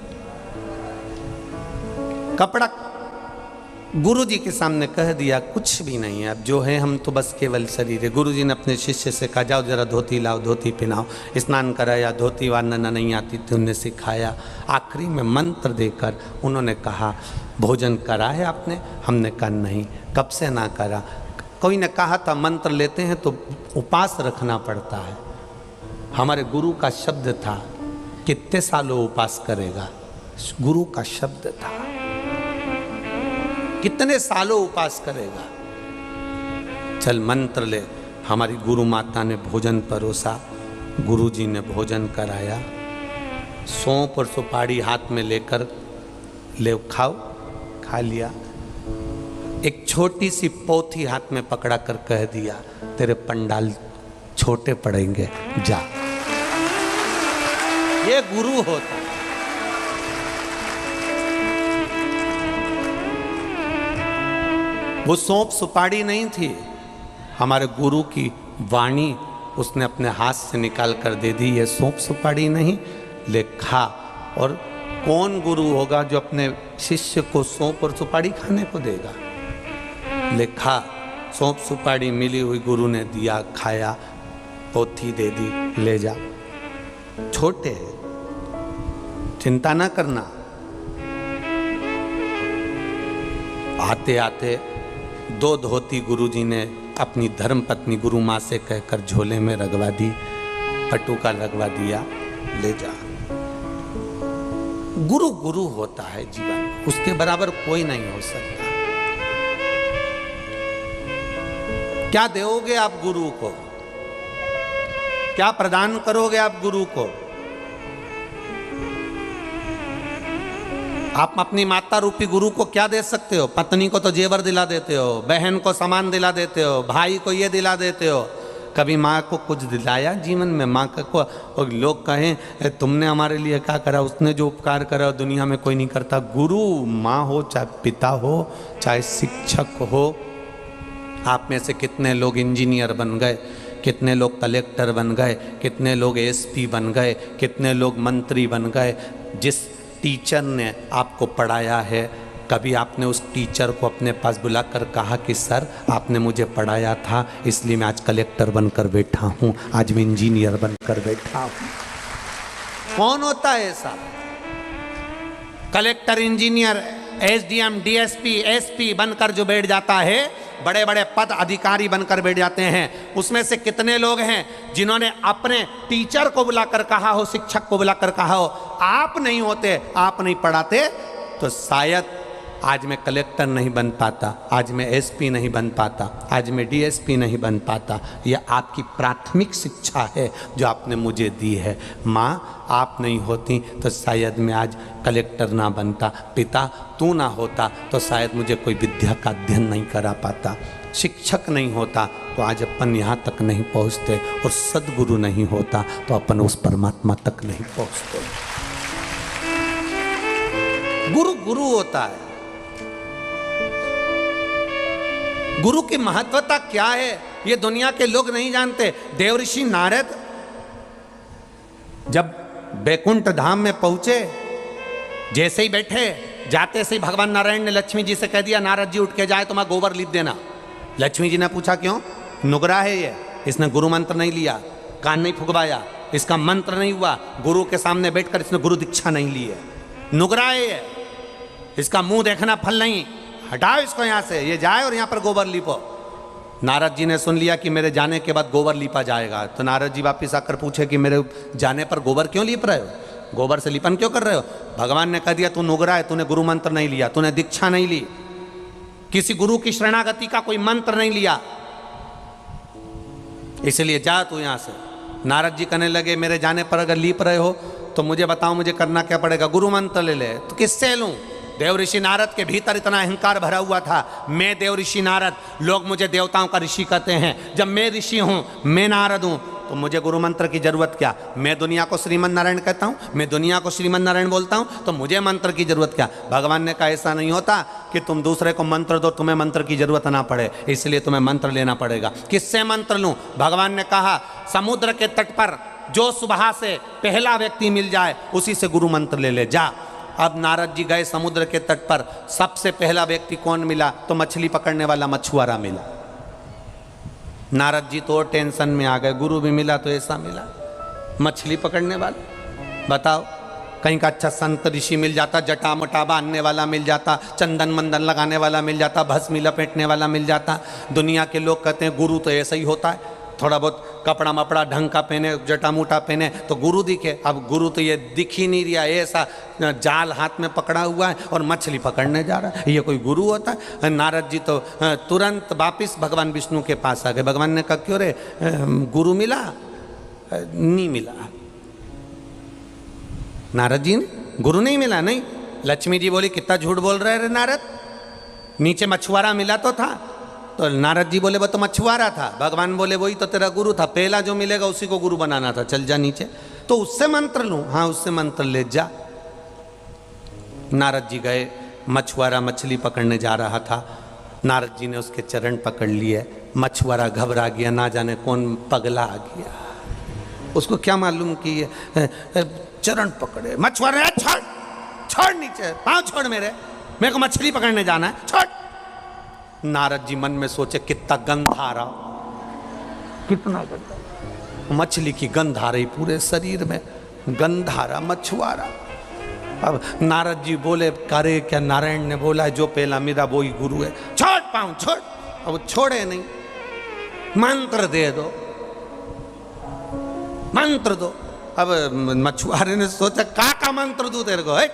कपड़ा। गुरु जी के सामने कह दिया कुछ भी नहीं है, अब जो है हम तो बस केवल शरीर है। गुरु जी ने अपने शिष्य से कहा जाओ जरा धोती लाओ, धोती पहनाओ, स्नान कराया, धोती वारना नहीं आती थी उन्हें सिखाया। आखिरी में मंत्र देकर उन्होंने कहा भोजन करा है आपने? हमने कहा नहीं। कब से ना करा? कोई ने कहा था मंत्र लेते हैं तो उपास रखना पड़ता है। हमारे गुरु का शब्द था कितने सालों उपास करेगा, गुरु का शब्द था कितने सालों उपास करेगा। चल मंत्र ले। हमारी गुरु माता ने भोजन परोसा, गुरु जी ने भोजन कराया, सौंफ और सुपारी हाथ में लेकर ले खाओ, खा लिया। एक छोटी सी पोथी हाथ में पकड़ा कर कह दिया तेरे पंडाल छोटे पड़ेंगे, जा। ये गुरु होता। वो सौंफ सुपारी नहीं थी, हमारे गुरु की वाणी उसने अपने हाथ से निकाल कर दे दी। ये सौंफ सुपारी नहीं, ले खा। और कौन गुरु होगा जो अपने शिष्य को सौंफ और सुपारी खाने को देगा? ले खा। सौंफ सुपारी मिली हुई गुरु ने दिया, खाया, पोथी दे दी, ले जा। छोटे हैं, चिंता ना करना। आते आते 2 धोती गुरुजी ने अपनी धर्म पत्नी गुरु माँ से कहकर झोले में रगवा दी, पटुका लगवा दिया, ले जा। गुरु गुरु होता है जीवन, उसके बराबर कोई नहीं हो सकता। क्या दोगे आप गुरु को? क्या प्रदान करोगे आप गुरु को? आप अपनी माता रूपी गुरु को क्या दे सकते हो? पत्नी को तो जेवर दिला देते हो, बहन को सामान दिला देते हो, भाई को ये दिला देते हो। कभी माँ को कुछ दिलाया जीवन में? माँ को और लोग कहें तुमने हमारे लिए क्या करा, उसने जो उपकार करा दुनिया में कोई नहीं करता। गुरु माँ हो, चाहे पिता हो, चाहे शिक्षक हो। आप में से कितने लोग इंजीनियर बन गए, कितने लोग कलेक्टर बन गए, कितने लोग एसपी बन गए, कितने लोग मंत्री बन गए। जिस टीचर ने आपको पढ़ाया है, कभी आपने उस टीचर को अपने पास बुलाकर कहा कि सर आपने मुझे पढ़ाया था इसलिए मैं आज कलेक्टर बनकर बैठा हूँ, आज मैं इंजीनियर बनकर बैठा हूँ? कौन होता है ऐसा? Collector, engineer, SDM, DSP, SP बनकर जो बैठ जाता है, बड़े बड़े पद अधिकारी बनकर बैठ जाते हैं, उसमें से कितने लोग हैं जिन्होंने अपने टीचर को बुलाकर कहा हो, शिक्षक को बुलाकर कहा हो आप नहीं होते, आप नहीं पढ़ाते तो शायद आज मैं कलेक्टर नहीं बन पाता, आज मैं एसपी नहीं बन पाता, आज मैं डीएसपी नहीं बन पाता। यह आपकी प्राथमिक शिक्षा है जो आपने मुझे दी है। माँ आप नहीं होती तो शायद मैं आज कलेक्टर ना बनता, पिता तू ना होता तो शायद मुझे कोई विद्या का अध्ययन नहीं करा पाता, शिक्षक नहीं होता तो आज अपन यहाँ तक नहीं पहुँचते, और सद्गुरु नहीं होता तो अपन उस परमात्मा तक नहीं पहुँचते। गुरु गुरु होता है। गुरु की महत्वता क्या है ये दुनिया के लोग नहीं जानते। देवऋषि नारद जब बैकुंठ धाम में पहुंचे, जैसे ही बैठे, जाते से ही भगवान नारायण ने लक्ष्मी जी से कह दिया नारद जी उठ के जाए तो मैं गोबर लीप देना। लक्ष्मी जी ने पूछा क्यों? नुगरा है ये, इसने गुरु मंत्र नहीं लिया, कान नहीं फुकवाया, इसका मंत्र नहीं हुआ, गुरु के सामने बैठकर इसने गुरु दीक्षा नहीं ली है, नुगरा है ये, इसका मुंह देखना फल नहीं, हटाओ इसको यहाँ से, ये जाए और यहाँ पर गोबर लीपो। नारद जी ने सुन लिया कि मेरे जाने के बाद गोबर लीपा जाएगा, तो नारद जी वापस आकर पूछे कि मेरे जाने पर गोबर क्यों लीप रहे हो, गोबर से लिपन क्यों कर रहे हो? भगवान ने कह दिया तू नुगरा है, तूने गुरु मंत्र नहीं लिया, तूने दीक्षा नहीं ली, किसी गुरु की शरणागति का कोई मंत्र नहीं लिया, इसलिए जा तू यहाँ से। नारद जी कहने लगे मेरे जाने पर अगर लीप रहे हो तो मुझे बताओ मुझे करना क्या पड़ेगा? गुरु मंत्र ले ले। तो किससे लूँ? देवऋषि नारद के भीतर इतना अहंकार भरा हुआ था, मैं देवऋषि नारद, लोग मुझे देवताओं का ऋषि कहते हैं, जब मैं ऋषि हूँ, मैं नारद हूँ, तो मुझे गुरु मंत्र की जरूरत क्या? मैं दुनिया को श्रीमन नारायण कहता हूँ, मैं दुनिया को श्रीमन नारायण बोलता हूँ, तो मुझे मंत्र की जरूरत क्या? भगवान ने कहा ऐसा नहीं होता कि तुम दूसरे को मंत्र दो, तुम्हें मंत्र की जरूरत ना पड़े, इसलिए तुम्हें मंत्र लेना पड़ेगा। किससे मंत्र लूं? भगवान ने कहा समुद्र के तट पर जो सुबह से पहला व्यक्ति मिल जाए उसी से गुरु मंत्र ले जा। अब नारद जी गए समुद्र के तट पर, सबसे पहला व्यक्ति कौन मिला? तो मछली पकड़ने वाला मछुआरा मिला। नारद जी तो टेंशन में आ गए, गुरु भी मिला तो ऐसा मिला, मछली पकड़ने वाला। बताओ, कहीं का अच्छा संत ऋषि मिल जाता, जटा मटा बांधने वाला मिल जाता, चंदन मंदन लगाने वाला मिल जाता, भस्मी लपेटने वाला मिल जाता। दुनिया के लोग कहते हैं गुरु तो ऐसा ही होता है, थोड़ा बहुत कपड़ा मपड़ा ढंग का पहने, जटा मोटा पहने तो गुरु दिखे। अब गुरु तो ये दिख ही नहीं रहा, ऐसा जाल हाथ में पकड़ा हुआ है और मछली पकड़ने जा रहा है, ये कोई गुरु होता है? नारद जी तो तुरंत वापिस भगवान विष्णु के पास आ गए। भगवान ने कहा क्यों रे, गुरु मिला? नहीं मिला। नारद जी ने, गुरु नहीं मिला? नहीं। लक्ष्मी जी बोली कितना झूठ बोल रहे रे नारद, नीचे मछुआरा मिला तो था। तो नारद जी बोले वो तो मछुआरा था। भगवान बोले वही तो तेरा गुरु था, पहला जो मिलेगा उसी को गुरु बनाना था, चल जा नीचे। तो उससे मंत्र लूं? हाँ उससे मंत्र ले जा। नारद जी गए, मछुआरा मछली पकड़ने जा रहा था, नारद जी ने उसके चरण पकड़ लिए। मछुआरा घबरा गया, ना जाने कौन पगला आ गया, उसको क्या मालूम कि चरण पकड़े। मछुआरा छोड़ छोड़, नीचे पाँव छोड़, मेरे को मछली पकड़ने जाना है, छोड़। नारद जी मन में सोचे कितना गंध आ रहा, कितना गंध, मछली की गंध आ रही पूरे शरीर में, गंध आ रहा मछुआरा। अब नारद जी बोले करे क्या? नारायण ने बोला जो पहला मेरा वो ही गुरु है, छोड़ पाऊं छोड़। अब छोड़े नहीं, मंत्र दे दो, मंत्र दो। अब मछुआरे ने सोचा का मंत्र दूं तेरे को, हट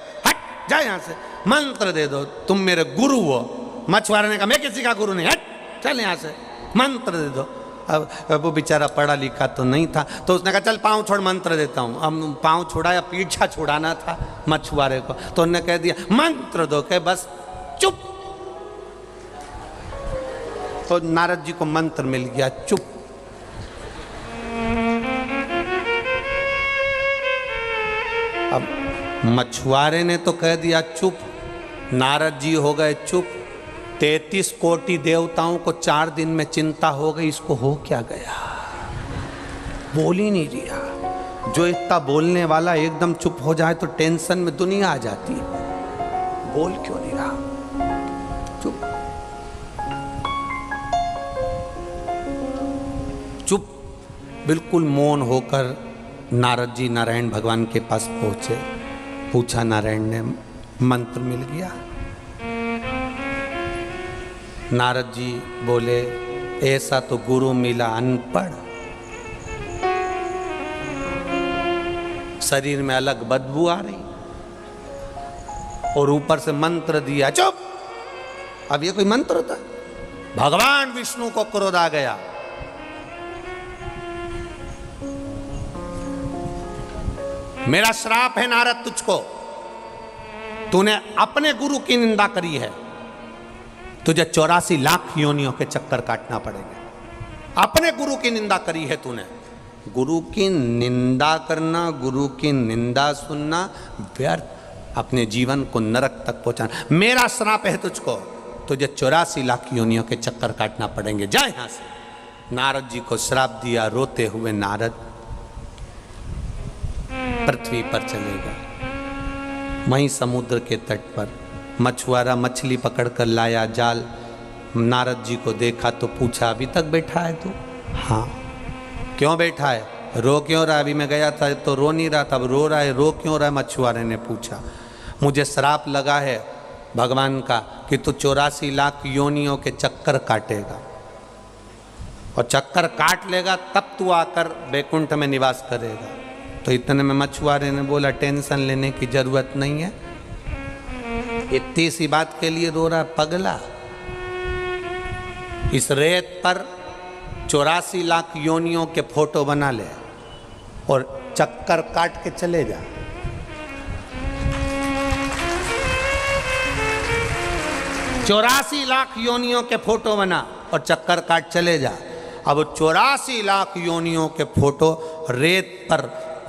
जा यहां से, मंत्र दे दो, तुम मेरे गुरु हो। मछुआरे ने कहा मैं किसी का गुरु नहीं, हट चल यहां से, मंत्र दे दो। अब वो बेचारा पढ़ा लिखा तो नहीं था, तो उसने कहा चल पाँव छोड़, मंत्र देता हूँ। अब पाँव छोड़ा या पीछा छुड़ाना था मछुआरे को, तो उन्होंने कह दिया मंत्र दो, कह बस चुप। तो नारद जी को मंत्र मिल गया, चुप। अब मछुआरे ने तो कह दिया चुप, नारद जी हो गए चुप। 33 कोटि देवताओं को 4 दिन में चिंता हो गई, इसको हो क्या गया, बोल ही नहीं रहा। जो इतना बोलने वाला एकदम चुप हो जाए तो टेंशन में दुनिया आ जाती है, बोल क्यों नहीं रहा, चुप चुप। बिल्कुल मौन होकर नारद जी नारायण भगवान के पास पहुंचे, पूछा, नारायण ने मंत्र मिल गया। नारद जी बोले ऐसा तो गुरु मिला अनपढ़, शरीर में अलग बदबू आ रही और ऊपर से मंत्र दिया, चुप। अब ये कोई मंत्र होता? भगवान विष्णु को क्रोध आ गया, मेरा श्राप है नारद तुझको, तूने अपने गुरु की निंदा करी है, तुझे 84 लाख योनियों के चक्कर काटना पड़ेंगे। अपने गुरु की निंदा करी है तूने। गुरु की निंदा करना, गुरु की निंदा सुनना व्यर्थ, अपने जीवन को नरक तक पहुंचाना। मेरा श्राप है तुझको, तुझे 84 लाख योनियों के चक्कर काटना पड़ेंगे, जा यहां से। नारद जी को श्राप दिया। रोते हुए नारद पृथ्वी पर चले गए। वहीं समुद्र के तट पर मछुआरा मछली पकड़कर लाया जाल। नारद जी को देखा तो पूछा, अभी तक बैठा है तू? हाँ। क्यों बैठा है? रो क्यों रहा है? अभी मैं गया था तो रो नहीं रहा था, अब रो रहा है, रो क्यों रहा है? मछुआरे ने पूछा। मुझे श्राप लगा है भगवान का कि तू 84 लाख योनियों के चक्कर काटेगा, और चक्कर काट लेगा तब तू आकर वैकुंठ में निवास करेगा। तो इतने में मछुआरे ने बोला, टेंशन लेने की जरूरत नहीं है, इतनी सी बात के लिए रो रहा पगला। इस रेत पर 84 लाख योनियों के फोटो बना ले और चक्कर काट के चले जा। 84 लाख योनियों के फोटो बना और चक्कर काट चले जा। अब 84 लाख योनियों के फोटो रेत पर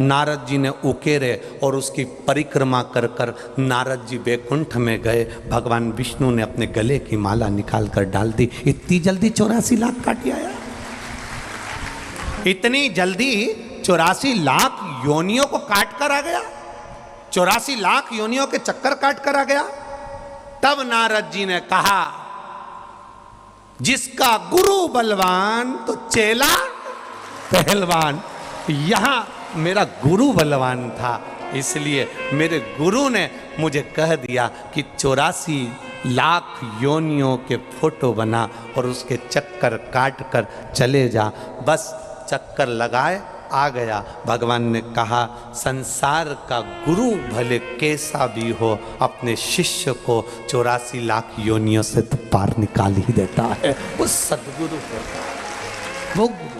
नारद जी ने उकेरे और उसकी परिक्रमा कर कर नारद जी वैकुंठ में गए। भगवान विष्णु ने अपने गले की माला निकाल कर डाल दी। इतनी जल्दी 84 लाख काट आया, इतनी जल्दी 84 लाख योनियों को काट कर आ गया, 84 लाख योनियों के चक्कर काट कर आ गया। तब नारद जी ने कहा, जिसका गुरु बलवान तो चेला पहलवान। यहां मेरा गुरु बलवान था, इसलिए मेरे गुरु ने मुझे कह दिया कि 84 लाख योनियों के फोटो बना और उसके चक्कर काट कर चले जा। बस चक्कर लगाए आ गया। भगवान ने कहा, संसार का गुरु भले कैसा भी हो, अपने शिष्य को 84 लाख योनियों से तो पार निकाल ही देता है। वो सदगुरु होता है, वो गुरु।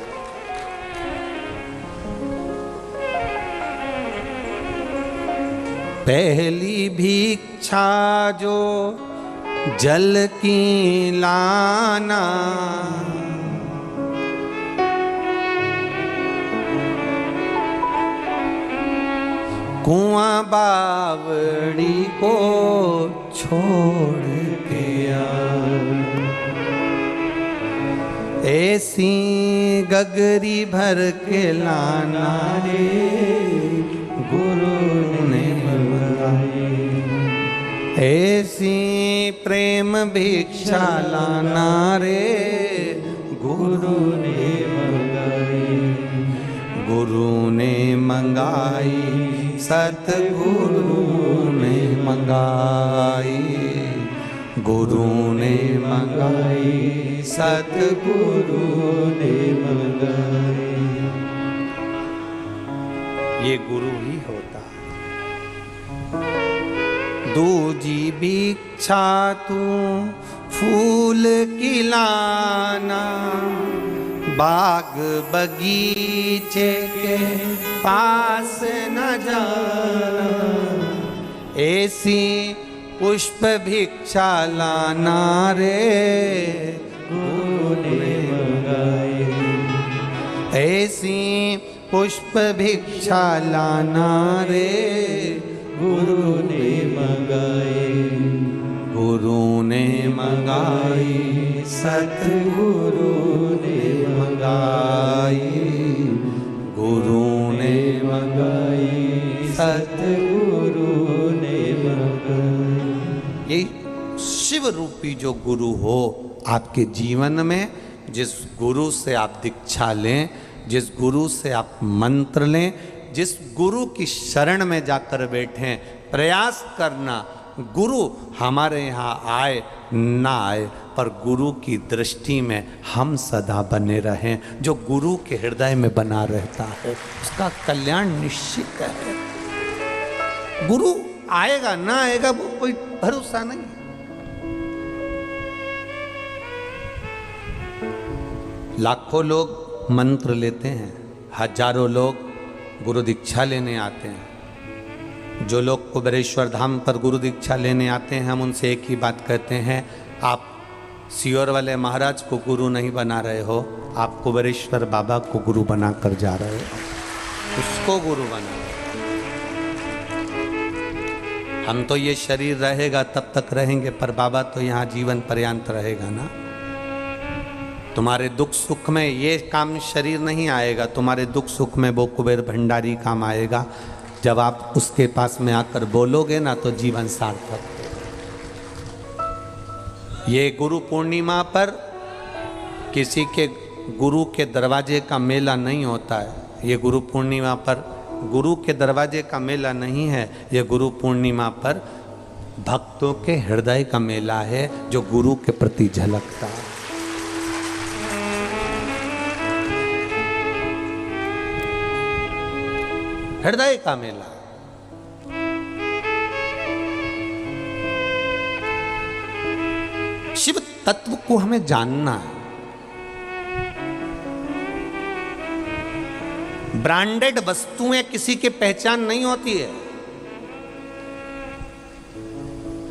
पहली भिक्षा जो जल की लाना, कुआं बावड़ी को छोड़ के ऐसी गगरी भर के लाना रे गुरु ने बताई, ऐसी प्रेम भिक्षा लाना रे गुरु ने मंगाई, गुरु ने मंगाई, सतगुरु ने मंगाई, गुरु ने मंगाई, सतगुरु ने मंगाई। ये गुरु ही होता है। दूजी भिक्षा तू फूल की लाना, बाग बगीचे के पास न जाना, ऐसी पुष्प भिक्षा लाना रे गुरु ने मंगाई, ऐसी पुष्प भिक्षा लाना रे गुरु ने मंगाई, गुरु ने मंगाई, सतगुरु ने मंगाई, गुरु ने मंगाई, सतगुरु ने मंगाई। ये शिव रूपी जो गुरु हो आपके जीवन में, जिस गुरु से आप दीक्षा लें, जिस गुरु से आप मंत्र लें, जिस गुरु की शरण में जाकर बैठें, प्रयास करना गुरु हमारे यहाँ आए ना आए, पर गुरु की दृष्टि में हम सदा बने रहें। जो गुरु के हृदय में बना रहता है उसका कल्याण निश्चित है। गुरु आएगा ना आएगा वो कोई भरोसा नहीं। लाखों लोग मंत्र लेते हैं, हजारों लोग गुरु दीक्षा लेने आते हैं। जो लोग कुबेरेश्वर धाम पर गुरु दीक्षा लेने आते हैं, हम उनसे एक ही बात कहते हैं, आप सियोर वाले महाराज को गुरु नहीं बना रहे हो, आप कुबेरेश्वर बाबा को गुरु बना कर जा रहे हो, उसको गुरु बना। हम तो ये शरीर रहेगा तब तक रहेंगे, पर बाबा तो यहाँ जीवन पर्यंत रहेगा ना। तुम्हारे दुख सुख में ये काम शरीर नहीं आएगा, तुम्हारे दुख सुख में वो कुबेर भंडारी काम आएगा। जब आप उसके पास में आकर बोलोगे ना तो जीवन सार्थक। ये गुरु पूर्णिमा पर किसी के गुरु के दरवाजे का मेला नहीं होता है। ये गुरु पूर्णिमा पर गुरु के दरवाजे का मेला नहीं है, ये गुरु पूर्णिमा पर भक्तों के हृदय का मेला है, जो गुरु के प्रति झलकता है। हृदय का मेला। शिव तत्व को हमें जानना है। ब्रांडेड वस्तुएं किसी की पहचान नहीं होती है।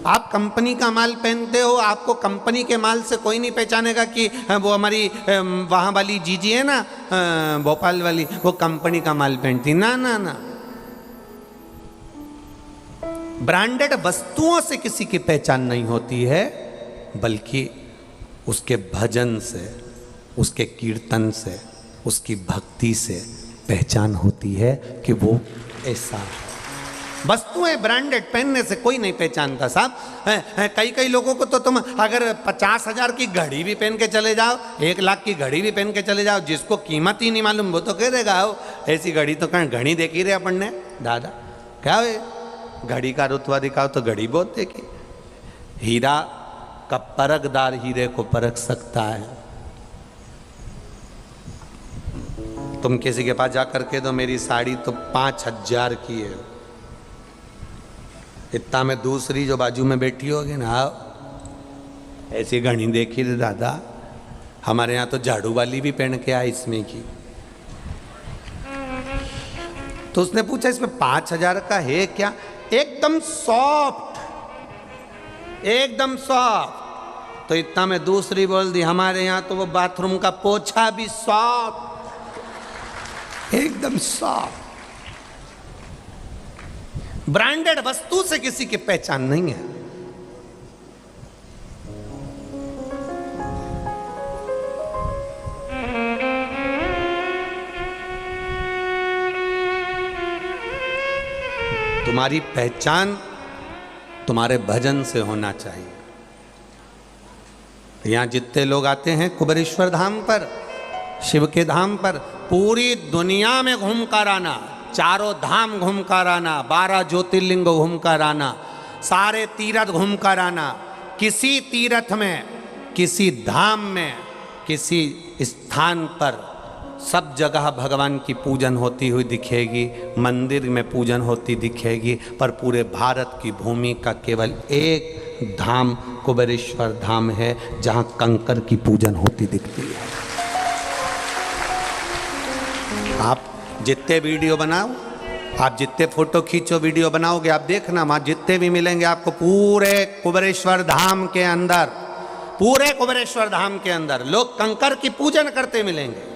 आप कंपनी का माल पहनते हो, आपको कंपनी के माल से कोई नहीं पहचानेगा कि वो हमारी वहाँ वाली जीजी है ना भोपाल वाली, वो कंपनी का माल पहनती। ना ना ना, ब्रांडेड वस्तुओं से किसी की पहचान नहीं होती है, बल्कि उसके भजन से, उसके कीर्तन से, उसकी भक्ति से पहचान होती है कि वो ऐसा है। वस्तुएं ब्रांडेड पहनने से कोई नहीं पहचानता साहब। कई लोगों को तो तुम अगर 50,000 की घड़ी भी पहन के चले जाओ, 1 लाख की घड़ी भी पहन के चले जाओ, जिसको कीमत ही नहीं मालूम वो तो कह देगा हो ऐसी घड़ी तो कहीं घड़ी देखी रहे अपन ने दादा, क्या है घड़ी का रुतबा दिखाओ तो घड़ी बहुत देखी। हीरा का परखदार हीरे को परख सकता है। तुम किसी के पास जा करके तो मेरी साड़ी तो 5,000 की है, इतना में दूसरी जो बाजू में बैठी होगी ना, ऐसी घड़ी देखी रे दादा, हमारे यहाँ तो झाड़ू वाली भी पहन के आई इसमें की। तो उसने पूछा इसमें 5,000 का है क्या? एकदम सॉफ्ट, एकदम सॉफ्ट। तो इतना में दूसरी बोल दी हमारे यहाँ तो वो बाथरूम का पोछा भी सॉफ्ट, एकदम सॉफ्ट। ब्रांडेड वस्तु से किसी की पहचान नहीं है। तुम्हारी पहचान तुम्हारे भजन से होना चाहिए। यहां जितने लोग आते हैं कुबेरेश्वर धाम पर, शिव के धाम पर, पूरी दुनिया में घूम कर आना, चारों धाम घूम कर आना, 12 ज्योतिर्लिंग घूम कर आना, सारे तीर्थ घूम कर आना, किसी तीर्थ में, किसी धाम में, किसी स्थान पर सब जगह भगवान की पूजन होती हुई दिखेगी, मंदिर में पूजन होती दिखेगी, पर पूरे भारत की भूमि का केवल एक धाम कुबेरेश्वर धाम है जहाँ कंकर की पूजन होती दिखती है। आप जितने वीडियो बनाओ, आप जितने फोटो खींचो वीडियो बनाओगे, आप देखना वहाँ जितने भी मिलेंगे आपको पूरे कुबेरेश्वर धाम के अंदर, पूरे कुबेरेश्वर धाम के अंदर लोग कंकर की पूजन करते मिलेंगे।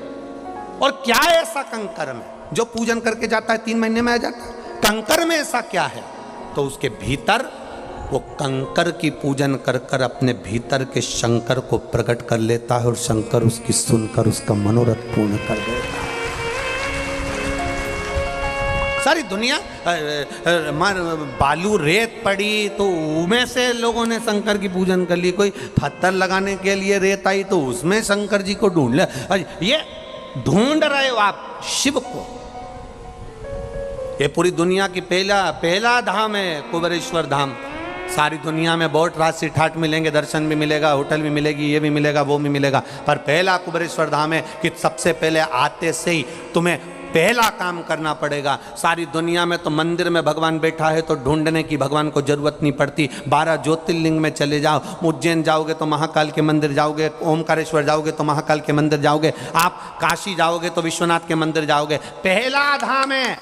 और क्या है ऐसा कंकर में जो पूजन करके जाता है 3 महीने में आ जाता है? कंकर में ऐसा क्या है? तो उसके भीतर वो कंकर की पूजन कर कर अपने भीतर के शंकर को प्रकट कर लेता है और शंकर उसकी सुनकर उसका मनोरथ पूर्ण कर देता है। सारी दुनिया बालू रेत पड़ी तो उनमें से लोगों ने शंकर की पूजन कर ली, कोई पत्थर लगाने के लिए रेत आई तो उसमें शंकर जी को ढूंढ लिया। ये ढूंढ रहे हो आप शिव को। ये पूरी दुनिया की पहला धाम है कुबेरेश्वर धाम। सारी दुनिया में बहुत राशि ठाट मिलेंगे, दर्शन भी मिलेगा, होटल भी मिलेगी, ये भी मिलेगा, वो भी मिलेगा, पर पहला कुबेरेश्वर धाम है कि सबसे पहले आते से ही तुम्हें पहला काम करना पड़ेगा। सारी दुनिया में तो मंदिर में भगवान बैठा है तो ढूंढने की भगवान को जरूरत नहीं पड़ती। 12 ज्योतिर्लिंग में चले जाओ, उज्जैन जाओगे तो महाकाल के मंदिर जाओगे, ओमकारेश्वर जाओगे तो महाकाल के मंदिर जाओगे, आप काशी जाओगे तो विश्वनाथ के मंदिर जाओगे। पहला धाम है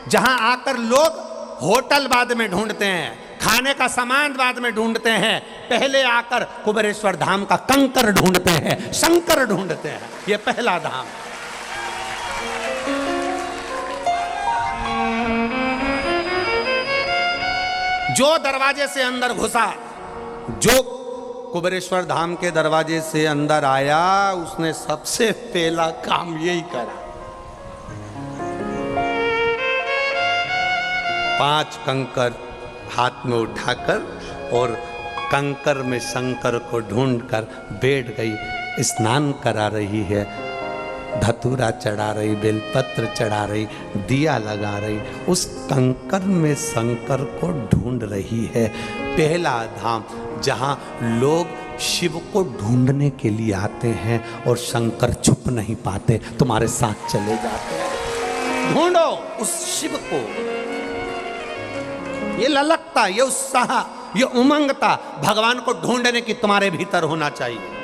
जहां आकर लोग होटल बाद में ढूंढते हैं, खाने का सामान बाद में ढूंढते हैं, पहले आकर कुबेरेश्वर धाम का कंकर ढूंढते हैं, शंकर ढूंढते हैं। यह पहला धाम। जो दरवाजे से अंदर घुसा, जो कुबेरेश्वर धाम के दरवाजे से अंदर आया, उसने सबसे पहला काम यही करा। 5 कंकर हाथ में उठाकर और कंकर में शंकर को ढूंढकर बैठ गई, स्नान करा रही है, धतूरा चढ़ा रही, बेलपत्र चढ़ा रही, दिया लगा रही, उस कंकर में शंकर को ढूंढ रही है। पहला धाम जहां लोग शिव को ढूंढने के लिए आते हैं और शंकर छुप नहीं पाते, तुम्हारे साथ चले जाते हैं। ढूंढो उस शिव को। ये ललकता, ये उत्साह, ये उमंगता भगवान को ढूंढने की तुम्हारे भीतर होना चाहिए।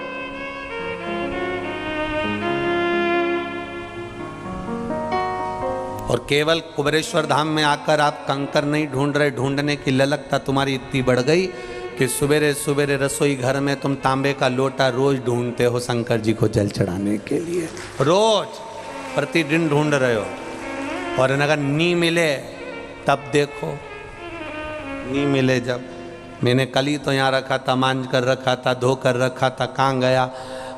और केवल कुबेरेश्वर धाम में आकर आप कंकर नहीं ढूंढ रहे, ढूंढने की ललकता तुम्हारी इतनी बढ़ गई कि सवेरे सवेरे रसोई घर में तुम तांबे का लोटा रोज ढूंढते हो शंकर जी को जल चढ़ाने के लिए, रोज प्रतिदिन ढूंढ रहे हो, और अगर नहीं मिले तब देखो, नहीं मिले जब, मैंने कल ही तो यहाँ रखा था, मांझ कर रखा था, धो कर रखा था, कहाँ गया,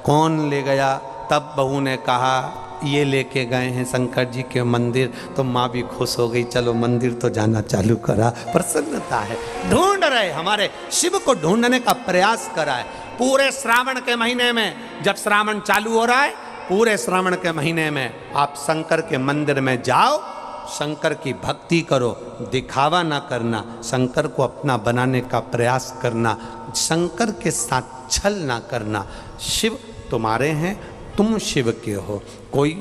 कौन ले गया, तब बहू ने कहा ये लेके गए हैं शंकर जी के मंदिर, तो माँ भी खुश हो गई, चलो मंदिर तो जाना चालू करा। प्रसन्नता है, ढूंढ रहे, हमारे शिव को ढूंढने का प्रयास करा है। पूरे श्रावण के महीने में, जब श्रावण चालू हो रहा है, पूरे श्रावण के महीने में आप शंकर के मंदिर में जाओ, शंकर की भक्ति करो, दिखावा ना करना, शंकर को अपना बनाने का प्रयास करना, शंकर के साथ छल ना करना। शिव तुम्हारे हैं, तुम शिव के हो। कोई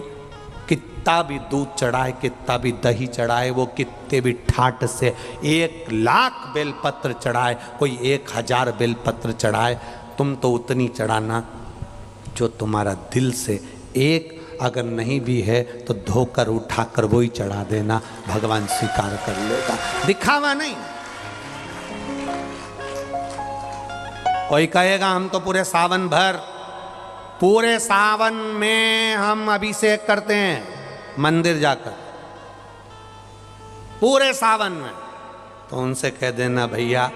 कितना भी दूध चढ़ाए, कितना भी दही चढ़ाए, वो कितने भी ठाट से 1,00,000 बेलपत्र चढ़ाए, कोई 1,000 बेलपत्र चढ़ाए, तुम तो उतनी चढ़ाना जो तुम्हारा दिल से, एक अगर नहीं भी है तो धोकर उठाकर वो ही चढ़ा देना, भगवान स्वीकार कर लेगा, दिखावा नहीं। कोई कहेगा हम तो पूरे सावन भर, पूरे सावन में हम अभिषेक करते हैं मंदिर जाकर, पूरे सावन में, तो उनसे कह देना भैया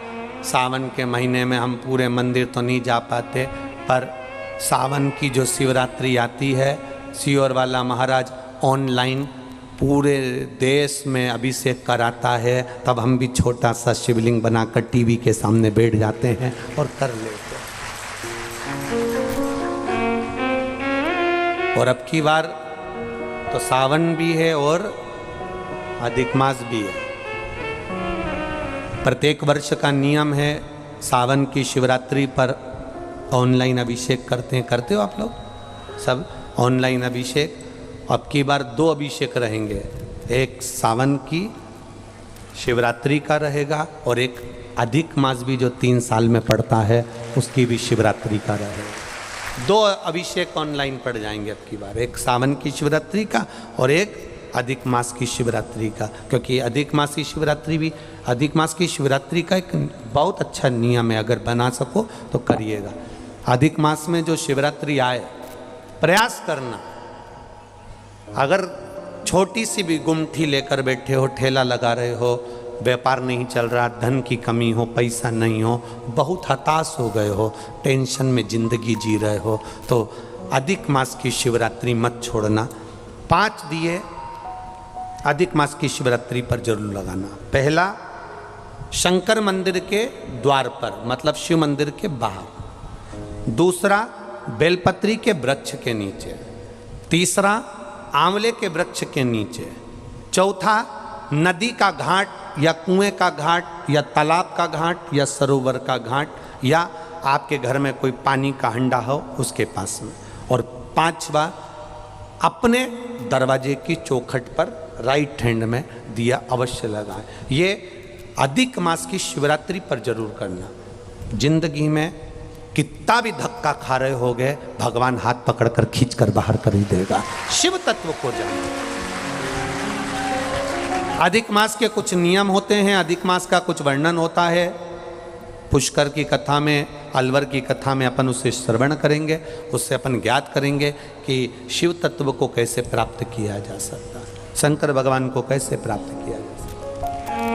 सावन के महीने में हम पूरे मंदिर तो नहीं जा पाते, पर सावन की जो शिवरात्रि आती है, सियोर वाला महाराज ऑनलाइन पूरे देश में अभिषेक कराता है, तब हम भी छोटा सा शिवलिंग बनाकर टीवी के सामने बैठ जाते हैं और कर लेते हैं। और अब की बार तो सावन भी है और अधिक मास भी है। प्रत्येक वर्ष का नियम है, सावन की शिवरात्रि पर ऑनलाइन अभिषेक करते हैं। करते हो आप लोग सब ऑनलाइन अभिषेक? अब की बार 2 अभिषेक रहेंगे, एक सावन की शिवरात्रि का रहेगा और एक अधिक मास भी जो 3 साल में पड़ता है उसकी भी शिवरात्रि का रहेगा। 2 अभिषेक ऑनलाइन पड़ जाएंगे अब की बार, एक सावन की शिवरात्रि का और एक अधिक मास की शिवरात्रि का, क्योंकि अधिक मास की शिवरात्रि भी, अधिक मास की शिवरात्रि का एक बहुत अच्छा नियम है, अगर बना सको तो करिएगा। अधिक मास में जो शिवरात्रि आए, प्रयास करना, अगर छोटी सी भी गुमठी लेकर बैठे हो, ठेला लगा रहे हो, व्यापार नहीं चल रहा, धन की कमी हो, पैसा नहीं हो, बहुत हताश हो गए हो, टेंशन में जिंदगी जी रहे हो, तो अधिक मास की शिवरात्रि मत छोड़ना। 5 दिए अधिक मास की शिवरात्रि पर जरूर लगाना। पहला शंकर मंदिर के द्वार पर, मतलब शिव मंदिर के बाहर। दूसरा बेलपत्री के वृक्ष के नीचे। तीसरा आंवले के वृक्ष के नीचे। चौथा नदी का घाट या कुएं का घाट या तालाब का घाट या सरोवर का घाट, या आपके घर में कोई पानी का हंडा हो उसके पास में। और 5वां अपने दरवाजे की चौखट पर राइट हैंड में दिया अवश्य लगाएं। ये अधिक मास की शिवरात्रि पर जरूर करना। जिंदगी में कितना भी धक्का खा रहे हो गए, भगवान हाथ पकड़कर खींचकर बाहर कर ही देगा। शिव तत्व को जानो। अधिक मास के कुछ नियम होते हैं, अधिक मास का कुछ वर्णन होता है। पुष्कर की कथा में, अलवर की कथा में अपन उससे श्रवण करेंगे, उससे अपन ज्ञात करेंगे कि शिव तत्व को कैसे प्राप्त किया जा सकता है, शंकर भगवान को कैसे प्राप्त किया जा सकता है।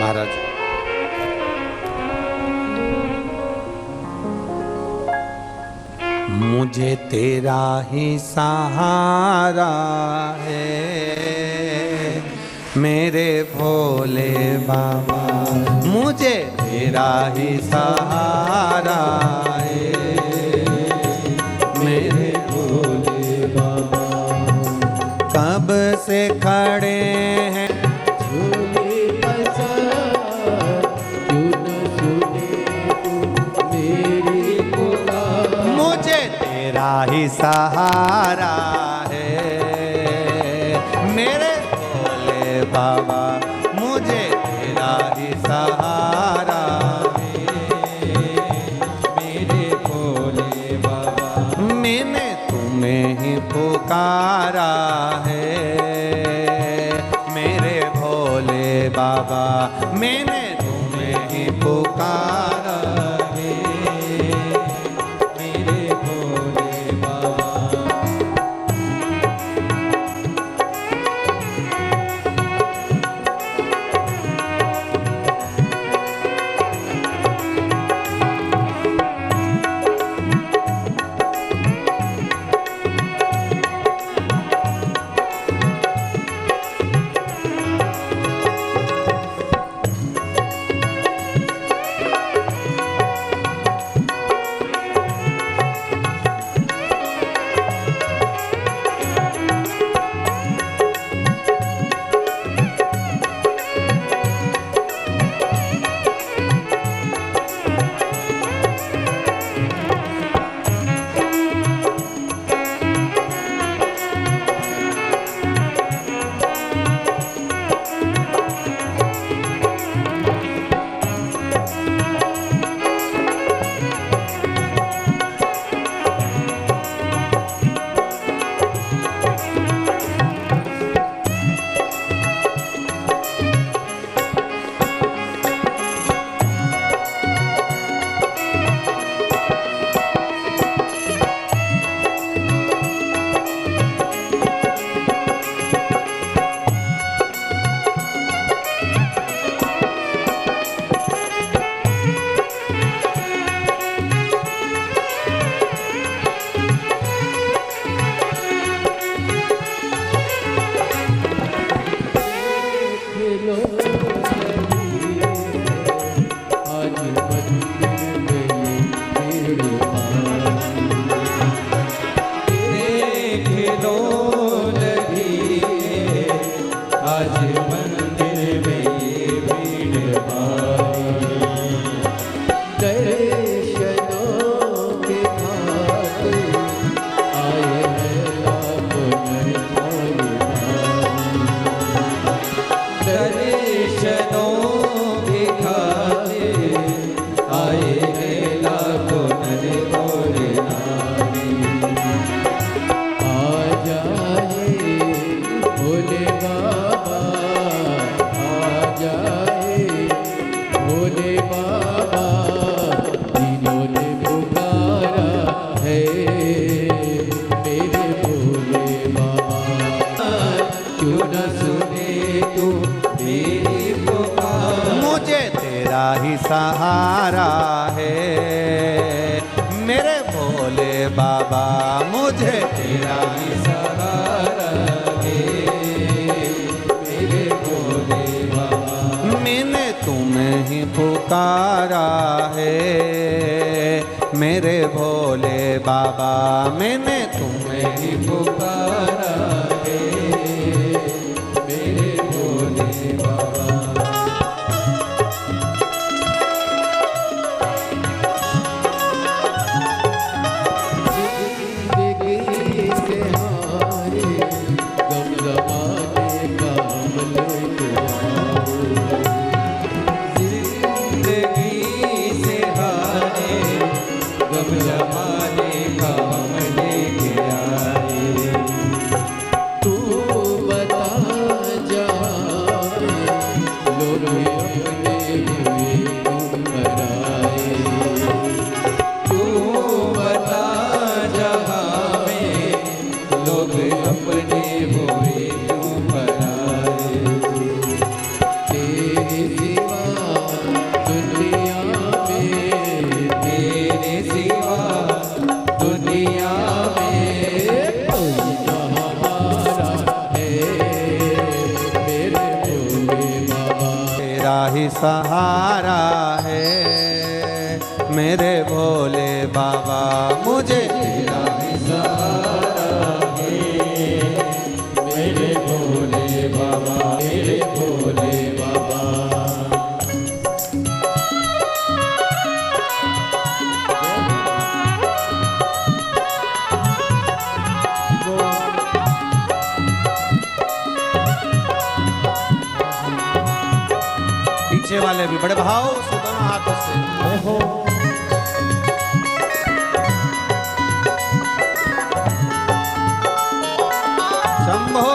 महाराज मुझे तेरा ही सहारा है मेरे भोले बाबा, मुझे तेरा ही सहारा है मेरे भोले बाबा। कब से खड़े हैं ही सहारा है मेरे भोले बाबा, मुझे तेरा ही सहारा है मेरे भोले बाबा। मैंने तुम्हें ही पुकारा है मेरे भोले बाबा मैंने तुम्हें ही पुकारा है, मेरे भोले बाबा। सहारा है मेरे भोले बाबा, मुझे तेरा ही सहारा है मेरे भोले बाबा। मैंने तुम्हें ही पुकारा है मेरे भोले बाबा, मैंने तुम्हें ही पुकारा है मेरे भोले बाबा। सहारा है मेरे भोले बाबा, मुझे तेरा ही सहारा है मेरे भोले बाबा, मेरे भोले बाबा। पीछे वाले भी बड़े भाव से दोनों हाथों से शंभो।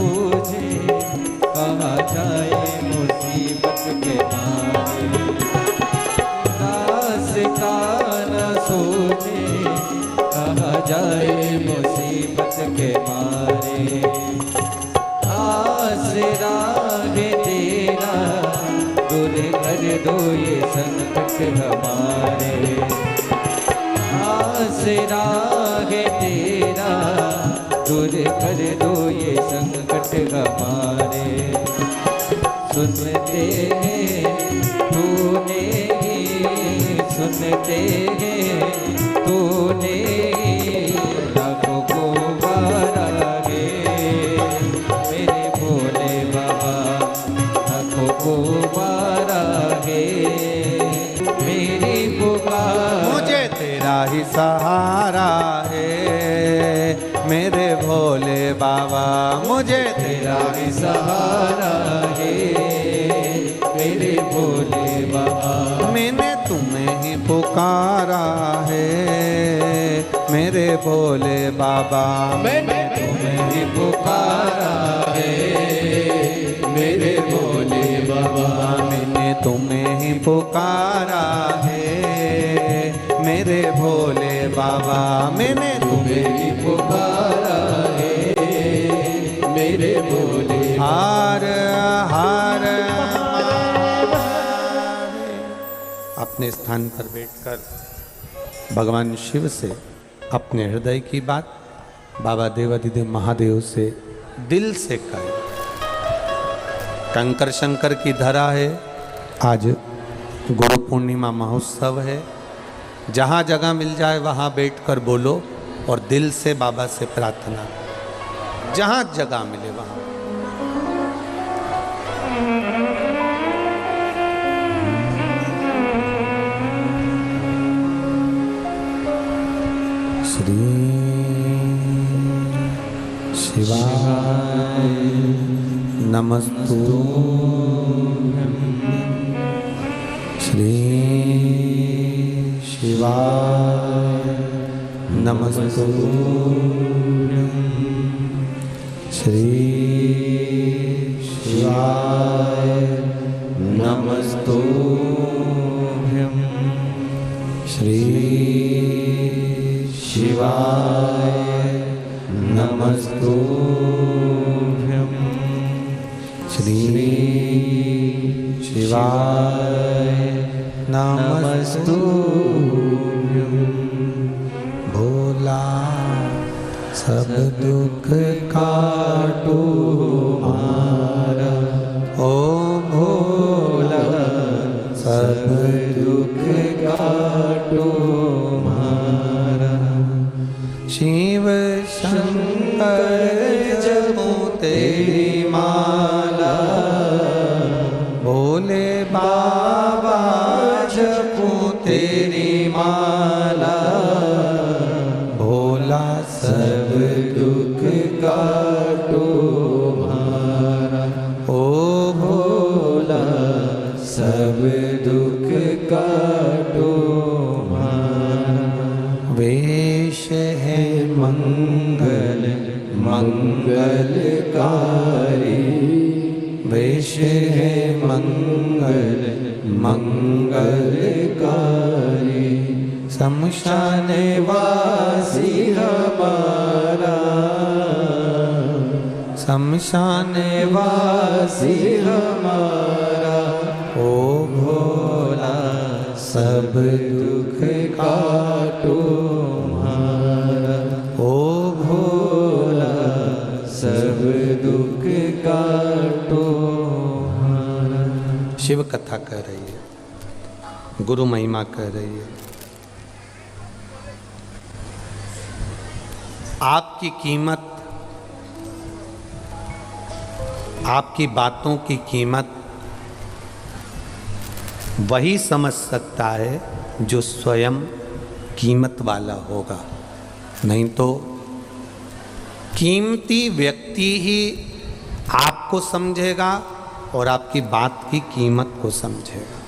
सूझे, कहाँ जाए मुसीबत के मारे। रास्ता न सूझे, कहाँ जाए मुसीबत के मारे। आसरा है तेरा, दूर कर दो ये संकट हमारे। आसरा है तेरा, दूर कर दो ये संकट हमारे। सुनते हैं तूने ही, सुनते हैं तूने लाखों को बारा है मेरे भोले बाबा, लाखों को बारा है मेरी पुकार। मुझे तेरा ही सहारा है मेरे भोले बाबा, मुझे तेरा ही सहारा है मेरे भोले बाबा। मैंने तुम्हें ही पुकारा है मेरे भोले बाबा, मैंने तुम्हें ही पुकारा है मेरे भोले बाबा। मैंने तुम्हें ही पुकारा है मेरे भोले बाबा, मैंने तुम्हें ही पुकारा है मेरे भोले। हार हार अपने स्थान पर बैठकर भगवान शिव से अपने हृदय की बात बाबा देवाधिदेव महादेव से दिल से कहे। कंकर शंकर की धरा है, आज गुरु पूर्णिमा महोत्सव है। जहाँ जगह मिल जाए वहाँ बैठकर बोलो और दिल से बाबा से प्रार्थना, जहाँ जगह मिले वहाँ। श्री शिवाय नमस्तु, श्री शिवाय नमस्तु, श्री शिवाय नमस्तु, श्री शिवाय नमस्तु, श्री शिवाय नमस्तु। भोला सब दुख काटो मारा, ओ भोला सब दुख काटो मारा। शिव शंकर जपो तेरी माला, भोले बाबा जपो तेरी माला। भोला सब दुख काटो मारा, ओ भोला सब दुख काटो मारा। वेश है मंगल मंगलकारी, वेश है मंगल मंगलकारी। शमशान वासी हमारा, शमशान वासी हमारा। ओ भोला सब दुख काटो मारा, ओ भोला सब दुख काटो मारा। शिव कथा कह रही है, गुरु महिमा कह रही है। आपकी कीमत, आपकी बातों की कीमत वही समझ सकता है जो स्वयं कीमत वाला होगा, नहीं तो कीमती व्यक्ति ही आपको समझेगा और आपकी बात की कीमत को समझेगा।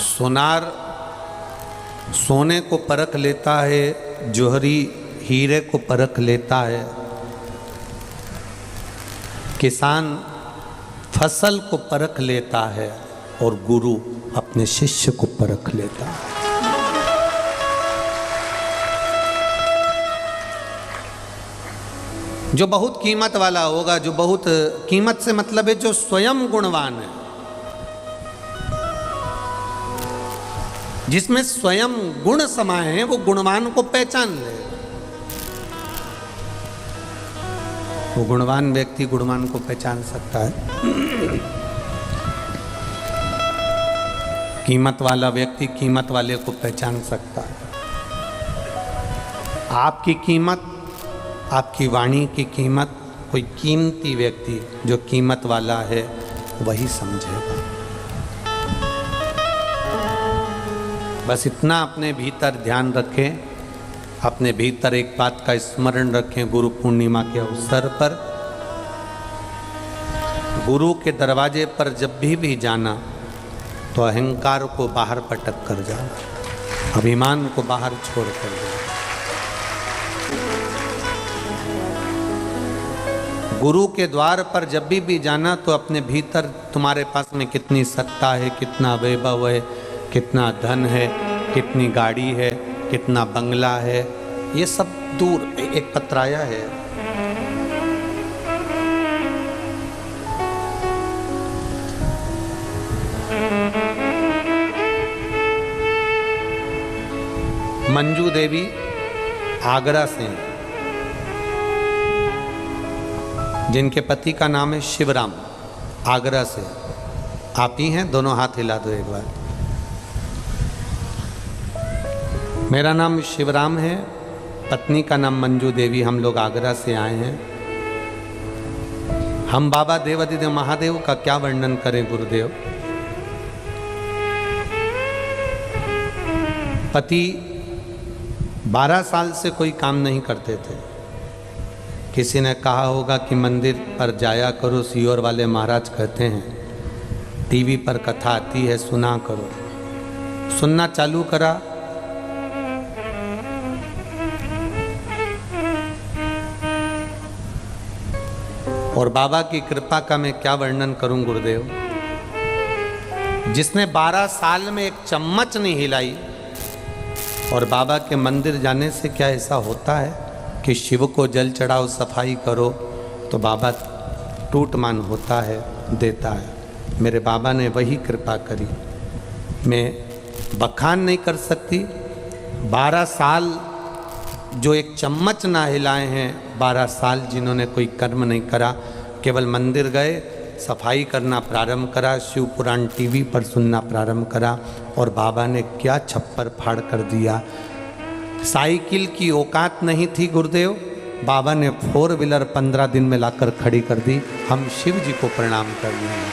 सोनार सोने को परख लेता है, जौहरी हीरे को परख लेता है, किसान फसल को परख लेता है और गुरु अपने शिष्य को परख लेता है। जो बहुत कीमत वाला होगा, जो बहुत कीमत से मतलब है जो स्वयं गुणवान है, जिसमें स्वयं गुण समाये हैं, वो गुणवान को पहचान ले। वो गुणवान व्यक्ति गुणवान को पहचान सकता है। कीमत वाला व्यक्ति कीमत वाले को पहचान सकता है। आपकी कीमत, आपकी वाणी की कीमत कोई कीमती व्यक्ति जो कीमत वाला है वही समझेगा। बस इतना अपने भीतर ध्यान रखें, अपने भीतर एक बात का स्मरण रखें। गुरु पूर्णिमा के अवसर पर गुरु के दरवाजे पर जब भी जाना तो अहंकार को बाहर पटक कर जाना, अभिमान को बाहर छोड़ कर जाना। गुरु के द्वार पर जब भी जाना तो अपने भीतर तुम्हारे पास में कितनी सत्ता है, कितना वैभव है, कितना धन है, कितनी गाड़ी है, कितना बंगला है, ये सब दूर एक पतराया है। मंजू देवी आगरा से हैं, जिनके पति का नाम है शिवराम, आगरा से। आप ही हैं? दोनों हाथ हिला दो एक बार। मेरा नाम शिवराम है, पत्नी का नाम मंजू देवी। हम लोग आगरा से आए हैं। हम बाबा देवाधिदेव महादेव का क्या वर्णन करें गुरुदेव। पति 12 साल से कोई काम नहीं करते थे। किसी ने कहा होगा कि मंदिर पर जाया करो, सीहोर वाले महाराज कहते हैं, टीवी पर कथा आती है सुना करो। सुनना चालू करा, और बाबा की कृपा का मैं क्या वर्णन करूं गुरुदेव। जिसने 12 साल में एक चम्मच नहीं हिलाई, और बाबा के मंदिर जाने से क्या ऐसा होता है कि शिव को जल चढ़ाओ, सफाई करो, तो बाबा टूटमान होता है, देता है। मेरे बाबा ने वही कृपा करी। मैं बखान नहीं कर सकती। 12 साल जो एक चम्मच ना हिलाए हैं, 12 साल जिन्होंने कोई कर्म नहीं करा, केवल मंदिर गए, सफाई करना प्रारंभ करा, शिव पुराण टीवी पर सुनना प्रारंभ करा, और बाबा ने क्या छप्पर फाड़ कर दिया। साइकिल की औकात नहीं थी गुरुदेव, बाबा ने 4 व्हीलर 15 दिन में लाकर खड़ी कर दी। हम शिव जी को प्रणाम कर रहे हैं।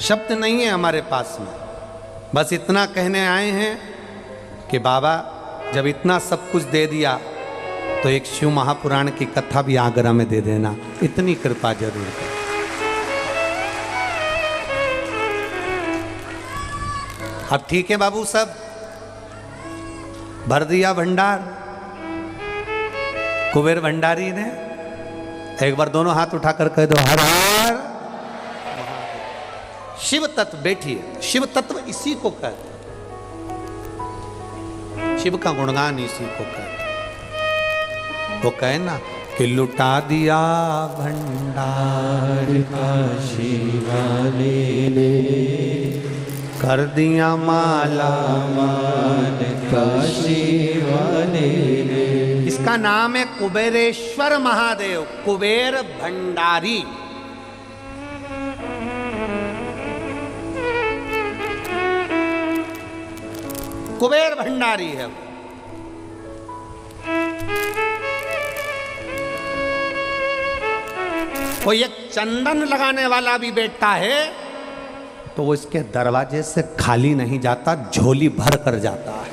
शब्द नहीं है हमारे पास में, बस इतना कहने आए हैं कि बाबा जब इतना सब कुछ दे दिया तो एक शिव महापुराण की कथा भी आगरा में दे देना, इतनी कृपा जरूर कर। अब ठीक है बाबू, सब भर दिया भंडार। कुबेर भंडारी ने एक बार दोनों हाथ उठाकर कह दो हर हर। शिव तत्व बैठिए, शिव तत्व इसी को कहते हैं, शिव का गुणगान इसी को कहते हैं। वो कहे ना कि लुटा दिया भंडार का शिवाने ने, कर दिया माला मान का शिवाने ने। इसका नाम है कुबेरेश्वर महादेव, कुबेर भंडारी। कुबेर भंडारी है वो। एक चंदन लगाने वाला भी बैठता है तो वो इसके दरवाजे से खाली नहीं जाता, झोली भर कर जाता है।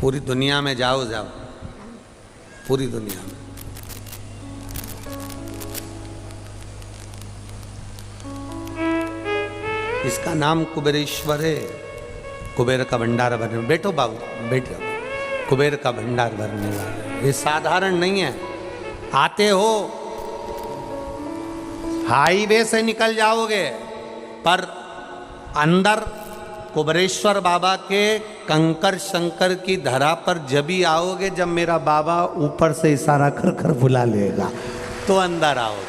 पूरी दुनिया में जाओ, पूरी दुनिया में इसका नाम कुबेरेश्वर है। कुबेर का भंडार भरने, बैठो बाबू बैठो, कुबेर का भंडार भरने वाला, ये साधारण नहीं है। आते हो हाईवे से निकल जाओगे, पर अंदर कुबेरेश्वर बाबा के कंकर शंकर की धरा पर जब ही आओगे, जब मेरा बाबा ऊपर से इशारा कर कर बुला लेगा तो अंदर आओगे,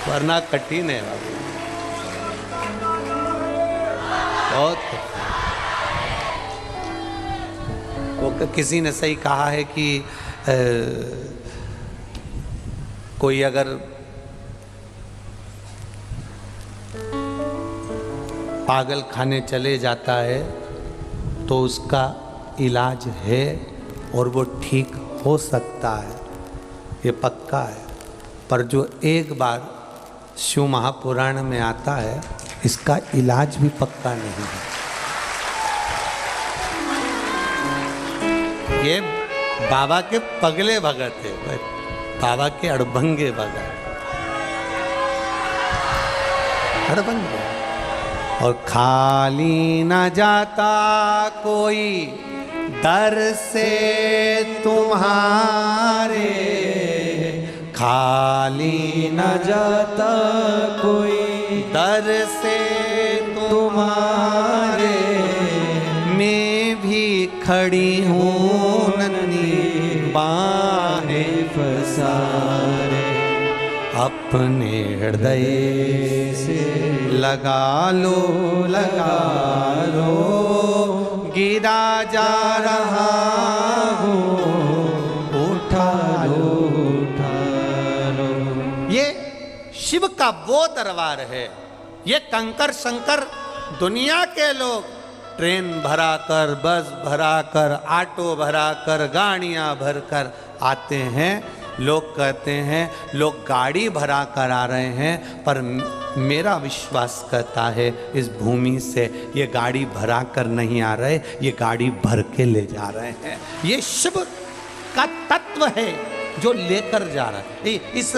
वरना कठिन है बाबू, बहुत। वो किसी ने सही कहा है कि कोई अगर पागल खाने चले जाता है तो उसका इलाज है और वो ठीक हो सकता है, ये पक्का है। पर जो एक बार शिव महापुराण में आता है, इसका इलाज भी पक्का नहीं है। ये बाबा के पगले भगत है, बाबा के अड़भंगे भगत, अड़भंगे। और खाली न जाता कोई दर से तुम्हारे, खाली न जाता कोई दर से तुम्हारे, मैं भी खड़ी हूँ नन्ही बाहें फसारे, अपने हृदय से लगा लो गिरा जा रहा हूँ, उठा लो। ये शिव का वो दरबार है। ये कंकर शंकर दुनिया के लोग ट्रेन भरा कर, बस भरा कर, ऑटो भरा कर, गाड़ियाँ भर कर आते हैं। लोग कहते हैं लोग गाड़ी भरा कर आ रहे हैं, पर मेरा विश्वास कहता है इस भूमि से ये गाड़ी भरा कर नहीं आ रहे, ये गाड़ी भर के ले जा रहे हैं। ये शिव का तत्व है जो लेकर जा रहा है। इस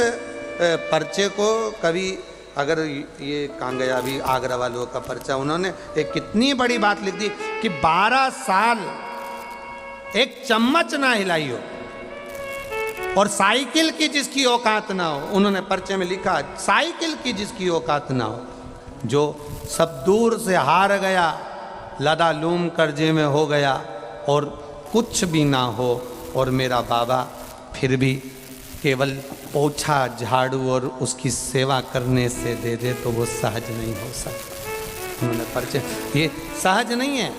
पर्चे को कभी अगर ये कहाँ गया अभी आगरा वालों का पर्चा, उन्होंने एक कितनी बड़ी बात लिख दी कि 12 साल एक चम्मच ना हिलाई हो और साइकिल की जिसकी औकात ना हो। उन्होंने पर्चे में लिखा साइकिल की जिसकी औकात ना हो, जो सब दूर से हार गया, लदा लूम कर्जे में हो गया और कुछ भी ना हो, और मेरा बाबा फिर भी केवल पोछा झाड़ू और उसकी सेवा करने से दे दे तो वो सहज नहीं हो सकता। उन्होंने पर्चे, ये सहज नहीं है।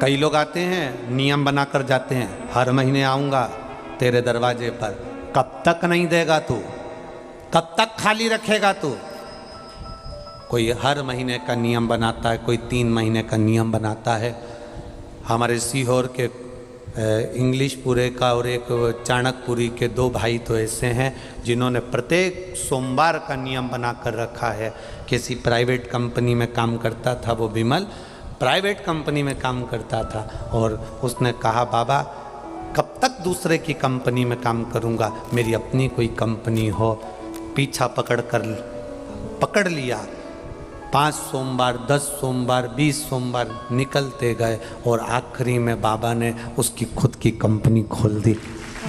कई लोग आते हैं नियम बनाकर जाते हैं, हर महीने आऊँगा तेरे दरवाजे पर। कब तक नहीं देगा तू, कब तक खाली रखेगा तू? कोई हर महीने का नियम बनाता है, कोई 3 महीने का नियम बनाता है। हमारे सीहोर के इंग्लिशपुरे का और एक चाणकपुरी के 2 भाई तो ऐसे हैं जिन्होंने प्रत्येक सोमवार का नियम बना कर रखा है। किसी प्राइवेट कंपनी में काम करता था वो विमल, प्राइवेट कंपनी में काम करता था, और उसने कहा बाबा कब तक दूसरे की कंपनी में काम करूंगा, मेरी अपनी कोई कंपनी हो। पीछा पकड़ लिया। 5 सोमवार, 10 सोमवार, 20 सोमवार निकलते गए और आखिरी में बाबा ने उसकी खुद की कंपनी खोल दी।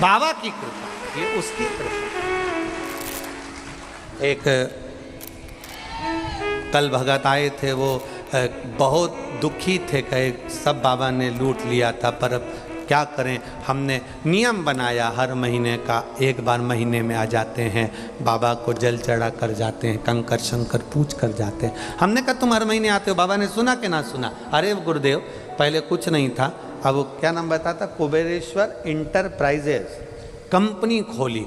बाबा की कृपा, ये उसकी कृपा। एक कल भगत आए थे, वो बहुत दुखी थे, कहे सब बाबा ने लूट लिया था, पर अब क्या करें, हमने नियम बनाया हर महीने का, एक बार महीने में आ जाते हैं, बाबा को जल चढ़ा कर जाते हैं, कंकर शंकर पूछ कर जाते हैं। हमने कहा तुम हर महीने आते हो, बाबा ने सुना कि ना सुना? अरे गुरुदेव पहले कुछ नहीं था, अब वो क्या नाम बताता, कुबेरेश्वर इंटरप्राइजेस कंपनी खोली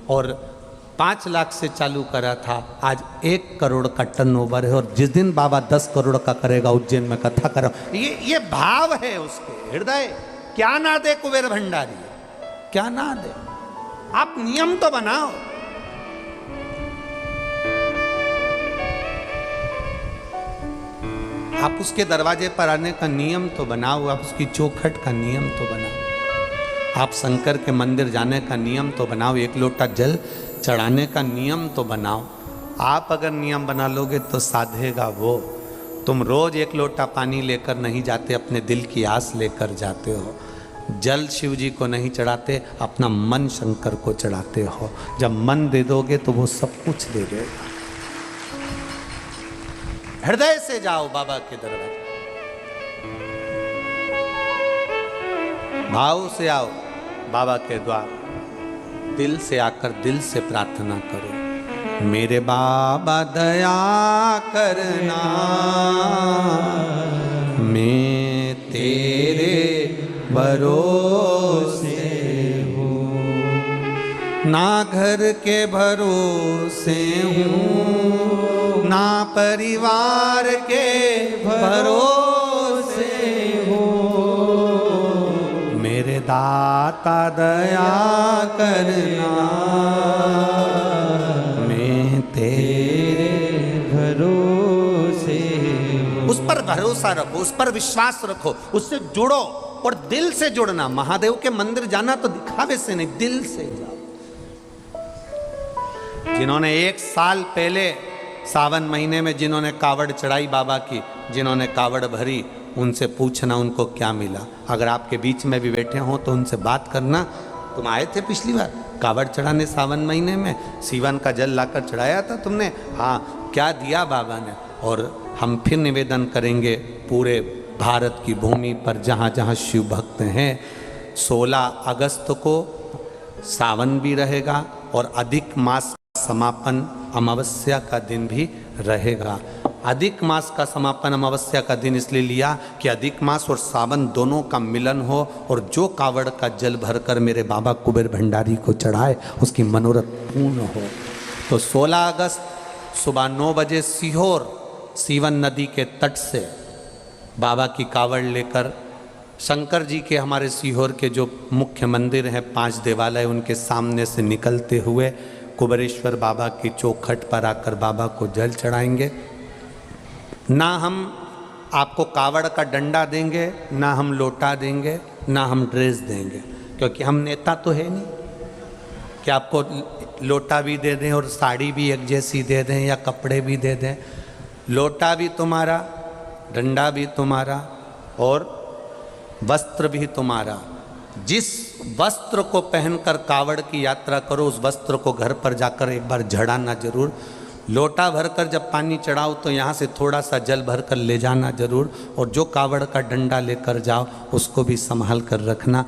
और 5 लाख से चालू करा था, आज 1 करोड़ का टर्नओवर है, और जिस दिन बाबा 10 करोड़ का करेगा उज्जैन में कथा करो। ये भाव है उसके हृदय। क्या ना दे कुबेर भंडारी, क्या ना दे। आप नियम तो बनाओ। आप उसके दरवाजे पर आने का नियम तो बनाओ, आप उसकी चौखट का नियम तो बनाओ, आप शंकर के मंदिर जाने का नियम तो बनाओ, 1 लोटा जल चढ़ाने का नियम तो बनाओ। आप अगर नियम बना लोगे तो साधेगा वो। तुम रोज 1 लोटा पानी लेकर नहीं जाते, अपने दिल की आस लेकर जाते हो। जल शिव जी को नहीं चढ़ाते, अपना मन शंकर को चढ़ाते हो। जब मन दे दोगे तो वो सब कुछ दे देगा। हृदय से जाओ बाबा के दरबार, भाव से आओ बाबा के द्वार, दिल से आकर दिल से प्रार्थना करो। मेरे बाबा दया करना, मैं तेरे भरोसे हूँ, ना घर के भरोसे हूँ, ना परिवार के भरोसे हूँ। मेरे दाता दया करना, मैं तेरे भरोसे हूँ। उस पर भरोसा रखो, उस पर विश्वास रखो, उससे जुड़ो और दिल से जुड़ना। महादेव के मंदिर जाना तो दिखावे से नहीं, दिल से जाओ। जिन्होंने 1 साल पहले सावन महीने में जिन्होंने कावड़ चढ़ाई बाबा की, जिन्होंने कावड़ भरी, उनसे पूछना उनको क्या मिला। अगर आपके बीच में भी बैठे हों तो उनसे बात करना, तुम आए थे पिछली बार कावड़ चढ़ाने सावन महीने में, सीवन का जल लाकर चढ़ाया था तुमने, हाँ क्या दिया बाबा ने। और हम फिर निवेदन करेंगे पूरे भारत की भूमि पर जहाँ जहाँ शिव भक्त हैं, 16 अगस्त को सावन भी रहेगा और अधिक मास समापन अमावस्या का दिन भी रहेगा। अधिक मास का समापन अमावस्या का दिन इसलिए लिया कि अधिक मास और सावन दोनों का मिलन हो, और जो कावड़ का जल भरकर मेरे बाबा कुबेर भंडारी को चढ़ाए उसकी मनोरथ पूर्ण हो। तो 16 अगस्त सुबह 9 बजे सीहोर सीवन नदी के तट से बाबा की कावड़ लेकर शंकर जी के, हमारे सीहोर के जो मुख्य मंदिर हैं 5 देवालय, उनके सामने से निकलते हुए कुबेरेश्वर बाबा की चौखट पर आकर बाबा को जल चढ़ाएंगे। ना हम आपको कावड़ का डंडा देंगे, ना हम लोटा देंगे, ना हम ड्रेस देंगे, क्योंकि हम नेता तो है नहीं कि आपको लोटा भी दे दें और साड़ी भी एक जैसी दे दें या कपड़े भी दे दें। लोटा भी तुम्हारा, डंडा भी तुम्हारा और वस्त्र भी तुम्हारा। जिस वस्त्र को पहनकर कावड़ की यात्रा करो, उस वस्त्र को घर पर जाकर एक बार झड़ाना जरूर। लोटा भरकर जब पानी चढ़ाओ तो यहाँ से थोड़ा सा जल भरकर ले जाना जरूर, और जो कावड़ का डंडा लेकर जाओ उसको भी संभाल कर रखना।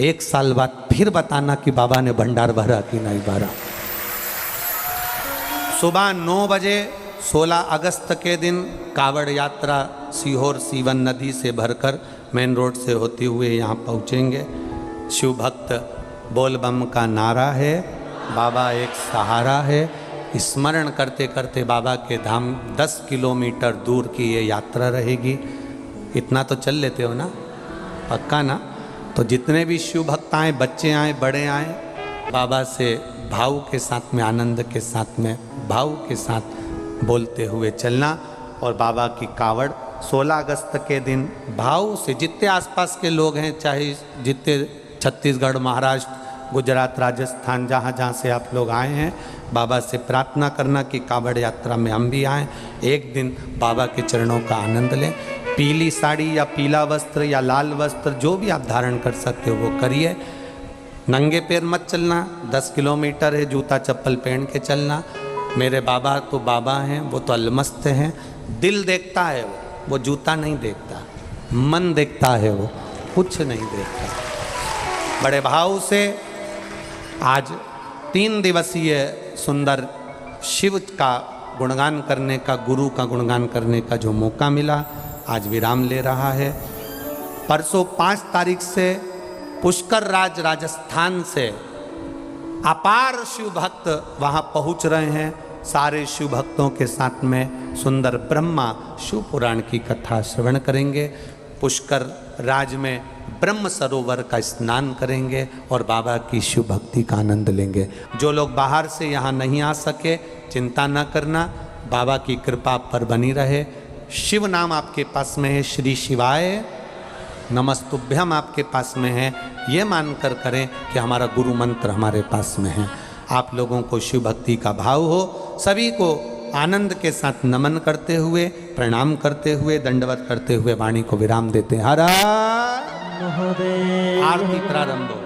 1 साल बाद फिर बताना कि बाबा ने भंडार भरा कि नहीं भरा। सुबह 9 बजे 16 अगस्त के दिन कावड़ यात्रा सीहोर सीवन नदी से भरकर मेन रोड से होते हुए यहाँ पहुँचेंगे। शिव भक्त बोल बम का नारा है, बाबा एक सहारा है। स्मरण करते करते बाबा के धाम 10 किलोमीटर दूर की ये यात्रा रहेगी। इतना तो चल लेते हो ना, पक्का ना? तो जितने भी शिव भक्त आए, बच्चे आए, बड़े आए, बाबा से भाव के साथ में, आनंद के साथ में, भाव के साथ बोलते हुए चलना। और बाबा की कावड़ 16 अगस्त के दिन भाव से, जितने आसपास के लोग हैं, चाहे जितने छत्तीसगढ़, महाराष्ट्र, गुजरात, राजस्थान, जहाँ जहाँ से आप लोग आए हैं, बाबा से प्रार्थना करना कि कावड़ यात्रा में हम भी आएँ, एक दिन बाबा के चरणों का आनंद लें। पीली साड़ी या पीला वस्त्र या लाल वस्त्र जो भी आप धारण कर सकते हो वो करिए। नंगे पैर मत चलना, 10 किलोमीटर है, जूता चप्पल पहन के चलना। मेरे बाबा तो बाबा हैं, वो तो अलमस्त हैं। दिल देखता है, वो जूता नहीं देखता, मन देखता है, वो कुछ नहीं देखता। बड़े भाव से आज 3 दिवसीय सुंदर शिव का गुणगान करने का, गुरु का गुणगान करने का जो मौका मिला, आज विराम ले रहा है। परसों 5 तारीख से पुष्कर राज राजस्थान से अपार शिव भक्त वहाँ पहुँच रहे हैं। सारे शिव भक्तों के साथ में सुंदर ब्रह्मा शिव पुराण की कथा श्रवण करेंगे। पुष्कर राज में ब्रह्म सरोवर का स्नान करेंगे और बाबा की शिव भक्ति का आनंद लेंगे। जो लोग बाहर से यहाँ नहीं आ सके, चिंता न करना, बाबा की कृपा पर बनी रहे। शिव नाम आपके पास में है, श्री शिवाय नमस्तुभ्यम आपके पास में है, ये मानकर करें कि हमारा गुरु मंत्र हमारे पास में है। आप लोगों को शिव भक्ति का भाव हो। सभी को आनंद के साथ नमन करते हुए, प्रणाम करते हुए, दंडवत करते हुए वाणी को विराम देते हैं। हर हर महादेव आरती प्रारंभ हो।